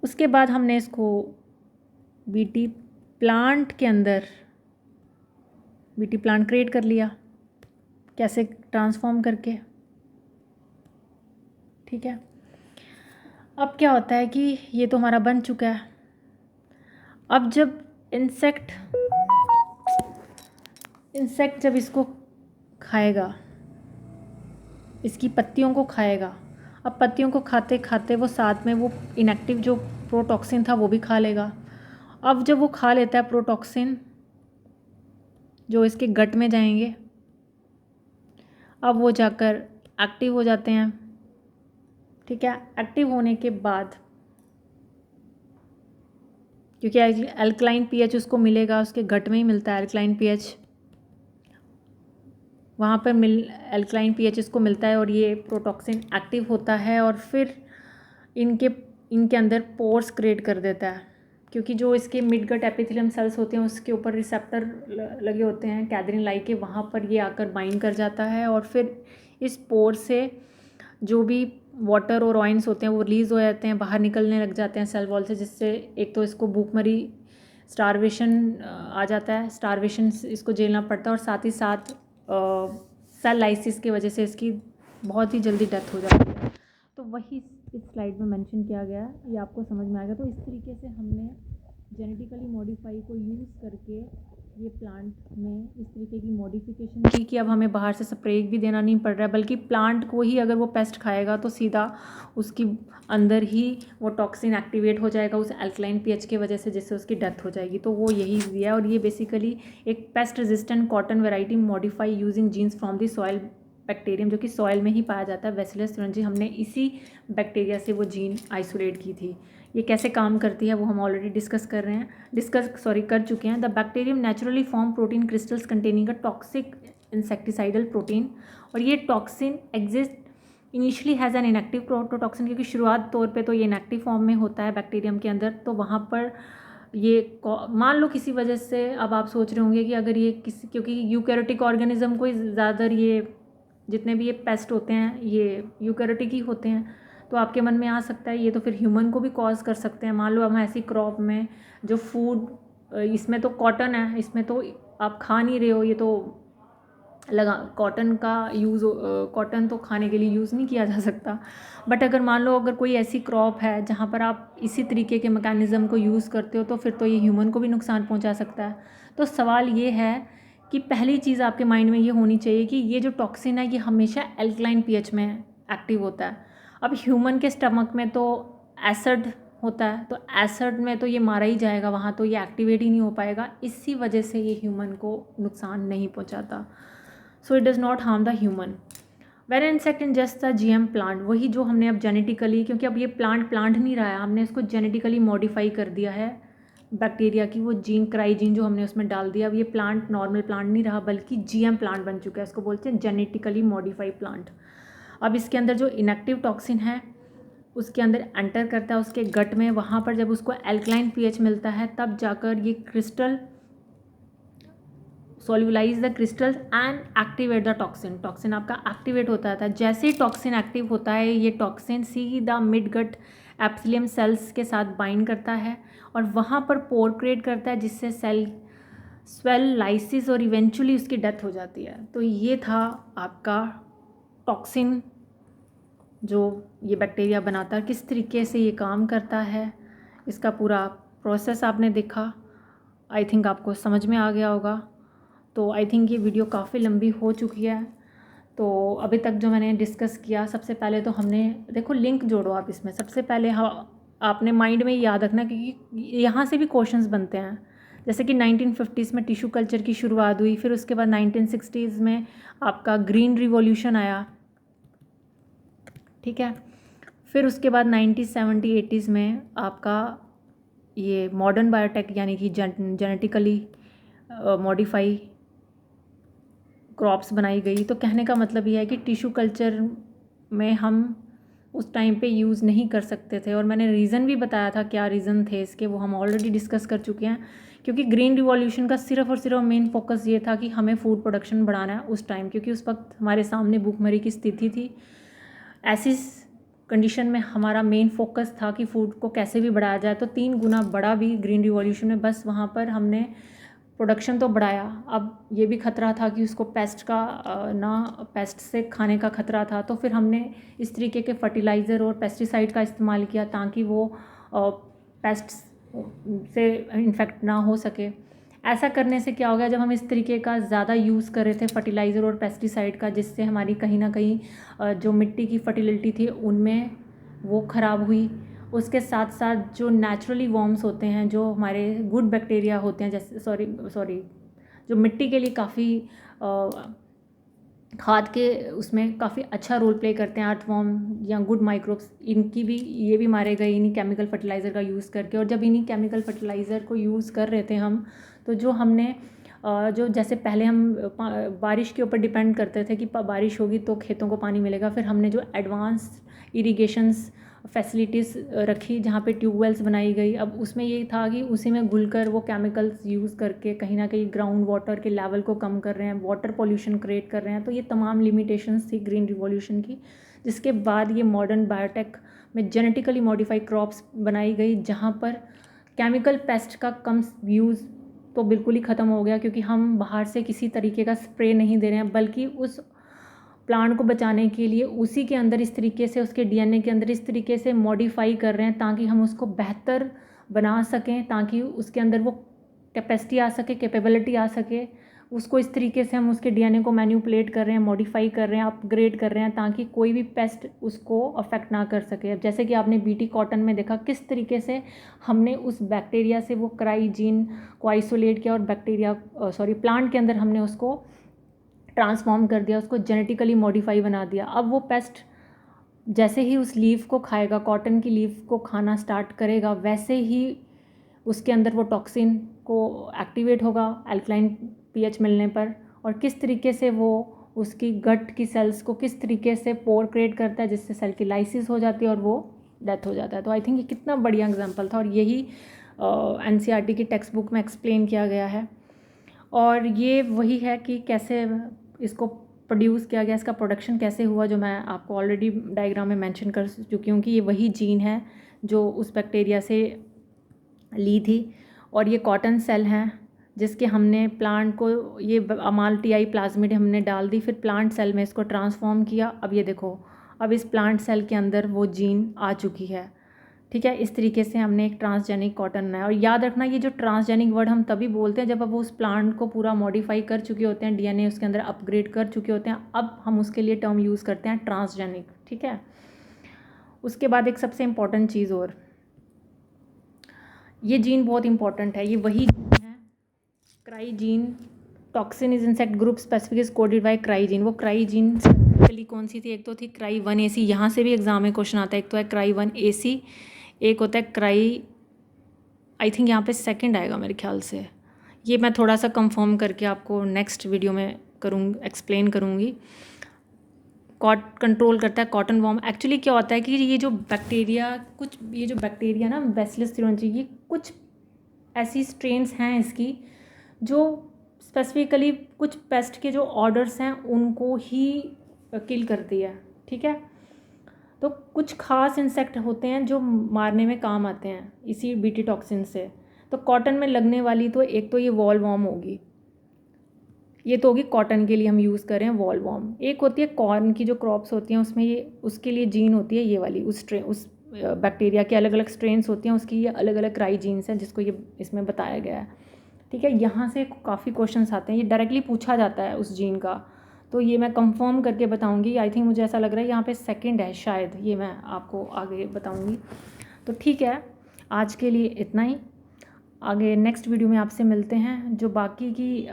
A: उसके बाद हमने इसको बीटी प्लांट के अंदर, बीटी प्लांट क्रिएट कर लिया, कैसे, ट्रांसफॉर्म करके, ठीक है। अब क्या होता है कि ये तो हमारा बन चुका है। अब जब इंसेक्ट जब इसको खाएगा, इसकी पत्तियों को खाएगा, अब पत्तियों को खाते खाते वो साथ में वो इनएक्टिव जो प्रोटॉक्सिन था वो भी खा लेगा। अब जब वो खा लेता है प्रोटॉक्सिन जो इसके गट में जाएंगे, अब वो जाकर एक्टिव हो जाते हैं। ठीक है, एक्टिव होने के बाद क्योंकि अल्कलाइन पीएच उसको मिलेगा, उसके गट में ही मिलता है अल्कलाइन पीएच, वहाँ पर अल्कलाइन पीएच इसको मिलता है और ये प्रोटॉक्सिन एक्टिव होता है और फिर इनके अंदर पोर्स क्रिएट कर देता है। क्योंकि जो इसके मिड गट एपिथेलियम सेल्स होते हैं उसके ऊपर रिसेप्टर लगे होते हैं कैथरीन लाई के, वहाँ पर ये आकर बाइंड कर जाता है और फिर इस पोर से जो भी वाटर और ऑयंस होते हैं वो रिलीज़ हो जाते हैं, बाहर निकलने लग जाते हैं सेल वॉल से, जिससे एक तो इसको भूखमरी स्टारवेशन आ जाता है, स्टारवेशन इसको झेलना पड़ता है और साथ ही साथ सेल लाइसिस की वजह से इसकी बहुत ही जल्दी डेथ हो जाती है। तो वही इस स्लाइड में मेंशन किया गया है, ये आपको समझ में आएगा। तो इस तरीके से हमने जेनेटिकली मॉडिफाई को यूज़ करके ये प्लांट में इस तरीके की मॉडिफिकेशन की कि अब हमें बाहर से स्प्रे भी देना नहीं पड़ रहा है, बल्कि प्लांट को ही अगर वो पेस्ट खाएगा तो सीधा उसकी अंदर ही वो टॉक्सिन एक्टिवेट हो जाएगा उस अल्कलाइन पीएच की वजह से, जिससे उसकी डेथ हो जाएगी। तो वो यही दिया है और ये बेसिकली एक pest resistant cotton variety modify using genes from the soil bacterium, जो कि सॉइल में ही पाया जाता है, बैसिलस तुरंजी। हमने इसी बैक्टीरिया से वो जीन आइसोलेट की थी। ये कैसे काम करती है वो हम ऑलरेडी कर चुके हैं। The bacterium naturally form protein crystals containing a toxic insecticidal protein, और ये toxin exist initially has an inactive prototoxin, क्योंकि शुरुआत तौर पे तो ये इनएक्टिव फॉर्म में होता है बैक्टीरियम के अंदर। तो वहाँ पर ये मान लो किसी वजह से, अब आप सोच रहे होंगे कि अगर ये किसी, क्योंकि यूकैरियोटिक ऑर्गेनिज्म को ज़्यादातर ये जितने भी ये पेस्ट होते हैं ये यूकैरियोटिक ही होते हैं, तो आपके मन में आ सकता है ये तो फिर ह्यूमन को भी कॉज कर सकते हैं। मान लो हम ऐसी क्रॉप में जो फूड, इसमें तो कॉटन है, इसमें तो आप खा नहीं रहे हो, ये तो लगा कॉटन का यूज़, कॉटन तो खाने के लिए यूज़ नहीं किया जा सकता। बट अगर मान लो अगर कोई ऐसी क्रॉप है जहाँ पर आप इसी तरीके के मैकेनिज़्म को यूज़ करते हो, तो फिर तो ये ह्यूमन को भी नुकसान पहुँचा सकता है। तो सवाल ये है कि पहली चीज़ आपके माइंड में ये होनी चाहिए कि ये जो टॉक्सिन है ये हमेशा एल्कलाइन पीएच में एक्टिव होता है। अब ह्यूमन के स्टमक में तो एसिड होता है, तो एसिड में तो ये मारा ही जाएगा, वहाँ तो ये एक्टिवेट ही नहीं हो पाएगा, इसी वजह से ये ह्यूमन को नुकसान नहीं पहुँचाता। So it does not harm the human. When insect ingest the GM plant, वही जो हमने अब जेनेटिकली, क्योंकि अब ये प्लांट नहीं रहा है, हमने इसको जेनेटिकली मॉडिफाई कर दिया है बैक्टीरिया की, वो जीन क्राइजीन जो हमने उसमें डाल दिया। अब ये प्लांट नॉर्मल प्लांट नहीं रहा बल्कि जीएम प्लांट बन चुका है, इसको बोलते हैं जेनेटिकली मॉडिफाइड प्लांट। अब इसके अंदर जो इनएक्टिव टॉक्सिन है उसके अंदर एंटर करता है उसके गट में, वहाँ पर जब उसको एल्कलाइन पीएच मिलता है तब जाकर ये crystal solubilise the crystal and activate the toxin. Toxin आपका एक्टिवेट होता था। जैसे ही टॉक्सिन एक्टिव होता है ये टॉक्सिन सीधा मिड गट एपिथेलियम सेल्स के साथ बाइंड करता है और वहाँ पर पोर क्रिएट करता है, जिससे सेल स्वेल लाइसिस और इवेंचुअली उसकी डेथ हो जाती है। तो ये था आपका टॉक्सिन जो ये बैक्टीरिया बनाता है, किस तरीके से ये काम करता है, इसका पूरा प्रोसेस आपने देखा। आई थिंक आपको समझ में आ गया होगा। तो आई थिंक ये वीडियो काफ़ी लंबी हो चुकी है। तो अभी तक जो मैंने डिस्कस किया, सबसे पहले तो हमने देखो लिंक जोड़ो आप इसमें। सबसे पहले आपने माइंड में याद रखना क्योंकि यहाँ से भी क्वेश्चंस बनते हैं। जैसे कि 1950s में टिश्यू कल्चर की शुरुआत हुई, फिर उसके बाद 1960s में आपका ग्रीन रिवॉल्यूशन आया, ठीक है। फिर उसके बाद 1970-80s में आपका ये मॉडर्न बायोटेक यानी कि जेनेटिकली मॉडिफाई क्रॉप्स बनाई गई। तो कहने का मतलब ये है कि टिश्यू कल्चर में हम उस टाइम पे यूज़ नहीं कर सकते थे, और मैंने रीज़न भी बताया था क्या रीज़न थे इसके, वो हम ऑलरेडी डिस्कस कर चुके हैं। क्योंकि ग्रीन रिवॉल्यूशन का सिर्फ और सिर्फ मेन फोकस ये था कि हमें फूड प्रोडक्शन बढ़ाना है उस टाइम, क्योंकि उस वक्त हमारे सामने भूखमरी की स्थिति थी। ऐसी कंडीशन में हमारा मेन फोकस था कि फूड को कैसे भी बढ़ाया जाए। तो 3 गुना बढ़ा भी ग्रीन रिवॉल्यूशन में, बस वहाँ पर हमने प्रोडक्शन तो बढ़ाया, अब ये भी खतरा था कि उसको पेस्ट से खाने का खतरा था। तो फिर हमने इस तरीके के फर्टिलाइज़र और पेस्टिसाइड का इस्तेमाल किया ताकि वो पेस्ट से इन्फेक्ट ना हो सके। ऐसा करने से क्या हो गया, जब हम इस तरीके का ज़्यादा यूज़ कर रहे थे फर्टिलाइज़र और पेस्टिसाइड का, जिससे हमारी कहीं ना कहीं जो मिट्टी की फर्टिलिटी थी उनमें वो ख़राब हुई। उसके साथ साथ जो नेचुरली वॉर्म्स होते हैं, जो हमारे गुड बैक्टीरिया होते हैं, जैसे सॉरी जो मिट्टी के लिए काफ़ी खाद के उसमें काफ़ी अच्छा रोल प्ले करते हैं, अर्थवॉर्म या गुड माइक्रोब्स, ये भी मारे गए इन्हीं केमिकल फर्टिलाइज़र का यूज़ करके। और जब इन्हीं केमिकल फर्टिलाइज़र को यूज़ कर रहे थे हम, तो जो हमने जो जैसे पहले हम बारिश के ऊपर डिपेंड करते थे कि बारिश होगी तो खेतों को पानी मिलेगा, फिर हमने जो एडवांस इरिगेशंस फैसिलिटीज़ रखी जहाँ पे ट्यूबवेल्स बनाई गई। अब उसमें ये था कि उसी में घुलकर वो केमिकल्स यूज़ करके कहीं ना कहीं ग्राउंड वाटर के लेवल को कम कर रहे हैं, वाटर पोल्यूशन क्रिएट कर रहे हैं। तो ये तमाम लिमिटेशंस थी ग्रीन रिवॉल्यूशन की, जिसके बाद ये मॉडर्न बायोटेक में जेनेटिकली मॉडिफाई क्रॉप्स बनाई गई, जहाँ पर केमिकल पेस्ट का कम यूज़ तो बिल्कुल ही ख़त्म हो गया, क्योंकि हम बाहर से किसी तरीके का स्प्रे नहीं दे रहे हैं, बल्कि उस प्लांट को बचाने के लिए उसी के अंदर इस तरीके से, उसके डीएनए के अंदर इस तरीके से मॉडिफाई कर रहे हैं ताकि हम उसको बेहतर बना सकें, ताकि उसके अंदर वो कैपेसिटी आ सके, कैपेबिलिटी आ सके। उसको इस तरीके से हम उसके डीएनए को मैन्युपुलेट कर रहे हैं, मॉडिफाई कर रहे हैं, अपग्रेड कर रहे हैं, ताकि कोई भी पेस्ट उसको अफेक्ट ना कर सके। अब जैसे कि आपने बीटी कॉटन में देखा किस तरीके से हमने उस बैक्टीरिया से वो क्राई जीन को आइसोलेट किया और प्लांट के अंदर हमने उसको ट्रांसफॉर्म कर दिया, उसको जेनेटिकली मॉडिफाई बना दिया। अब वो पेस्ट जैसे ही उस लीफ को खाएगा, कॉटन की लीफ को खाना स्टार्ट करेगा, वैसे ही उसके अंदर वो टॉक्सिन को एक्टिवेट होगा अल्कलाइन पीएच मिलने पर, और किस तरीके से वो उसकी गट की सेल्स को किस तरीके से पोर क्रिएट करता है, जिससे सेल की लाइसिस हो जाती है और वो डेथ हो जाता है। तो आई थिंक ये कितना बढ़िया एग्जाम्पल था, और यही एनसीईआरटी की टेक्स्ट बुक में एक्सप्लेन किया गया है। और ये वही है कि कैसे इसको प्रोड्यूस किया गया, इसका प्रोडक्शन कैसे हुआ, जो मैं आपको ऑलरेडी डायग्राम में मेंशन कर चुकी हूँ कि ये वही जीन है जो उस बैक्टीरिया से ली थी। और ये कॉटन सेल हैं जिसके हमने प्लांट को, ये अमाल्टियाई प्लाज्मिड हमने डाल दी, फिर प्लांट सेल में इसको ट्रांसफॉर्म किया। अब ये देखो, अब इस प्लांट सेल के अंदर वो जीन आ चुकी है। ठीक है, इस तरीके से हमने एक ट्रांसजेनिक कॉटन बनाया। और याद रखना, ये जो ट्रांसजेनिक वर्ड हम तभी बोलते हैं जब अब वो उस प्लांट को पूरा मॉडिफाई कर चुके होते हैं, डीएनए उसके अंदर अपग्रेड कर चुके होते हैं, अब हम उसके लिए टर्म यूज़ करते हैं ट्रांसजेनिक। ठीक है, उसके बाद एक सबसे इम्पॉर्टेंट चीज़, और ये जीन बहुत इंपॉर्टेंट है, ये वही जीन है cry gene. Toxin is insect group specific is coded by cry gene. वो क्राई जीन स्पेसिफिकली कौन सी थी? एक तो थी क्राई 1AC, यहाँ से भी एग्जाम में क्वेश्चन आता है। एक तो है क्राई 1AC, एक होता है क्राई, आई थिंक यहाँ पे सेकंड आएगा मेरे ख्याल से, ये मैं थोड़ा सा कंफर्म करके आपको नेक्स्ट वीडियो में एक्सप्लेन करूँगी। कंट्रोल करता है कॉटन वॉर्म। एक्चुअली क्या होता है कि ये जो बैक्टीरिया ना, बैसिलस थ्योरंजी, ये कुछ ऐसी स्ट्रेन्स हैं इसकी जो स्पेसिफिकली कुछ पेस्ट के जो ऑर्डर्स हैं उनको ही किल करती है। ठीक है, तो कुछ खास इंसेक्ट होते हैं जो मारने में काम आते हैं इसी बीटी टॉक्सिन से। तो कॉटन में लगने वाली तो एक तो ये वॉल वॉर्म होगी, ये तो होगी कॉटन के लिए हम यूज़ करें वॉल वॉर्म। एक होती है कॉर्न की जो क्रॉप्स होती हैं, उसमें ये उसके लिए जीन होती है ये वाली, उस बैक्टीरिया के अलग अलग स्ट्रेन्स होती हैं, उसकी ये अलग अलग क्राई जीन्स हैं जिसको ये इसमें बताया गया है। ठीक है, यहाँ से काफ़ी क्वेश्चंस आते हैं, ये डायरेक्टली पूछा जाता है उस जीन का, तो ये मैं कंफर्म करके बताऊंगी। आई थिंक मुझे ऐसा लग रहा है यहाँ पे सेकंड है शायद, ये मैं आपको आगे बताऊंगी। तो ठीक है, आज के लिए इतना ही, आगे नेक्स्ट वीडियो में आपसे मिलते हैं। जो बाकी की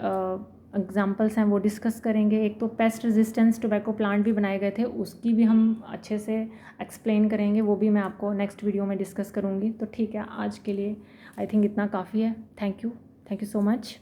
A: एग्जांपल्स हैं वो डिस्कस करेंगे। एक तो पेस्ट रेजिस्टेंस टोबैको प्लांट भी बनाए गए थे, उसकी भी हम अच्छे से एक्सप्लेन करेंगे, वो भी मैं आपको नेक्स्ट वीडियो में डिस्कस करूँगी। तो ठीक है, आज के लिए आई थिंक इतना काफ़ी है। Thank you so much.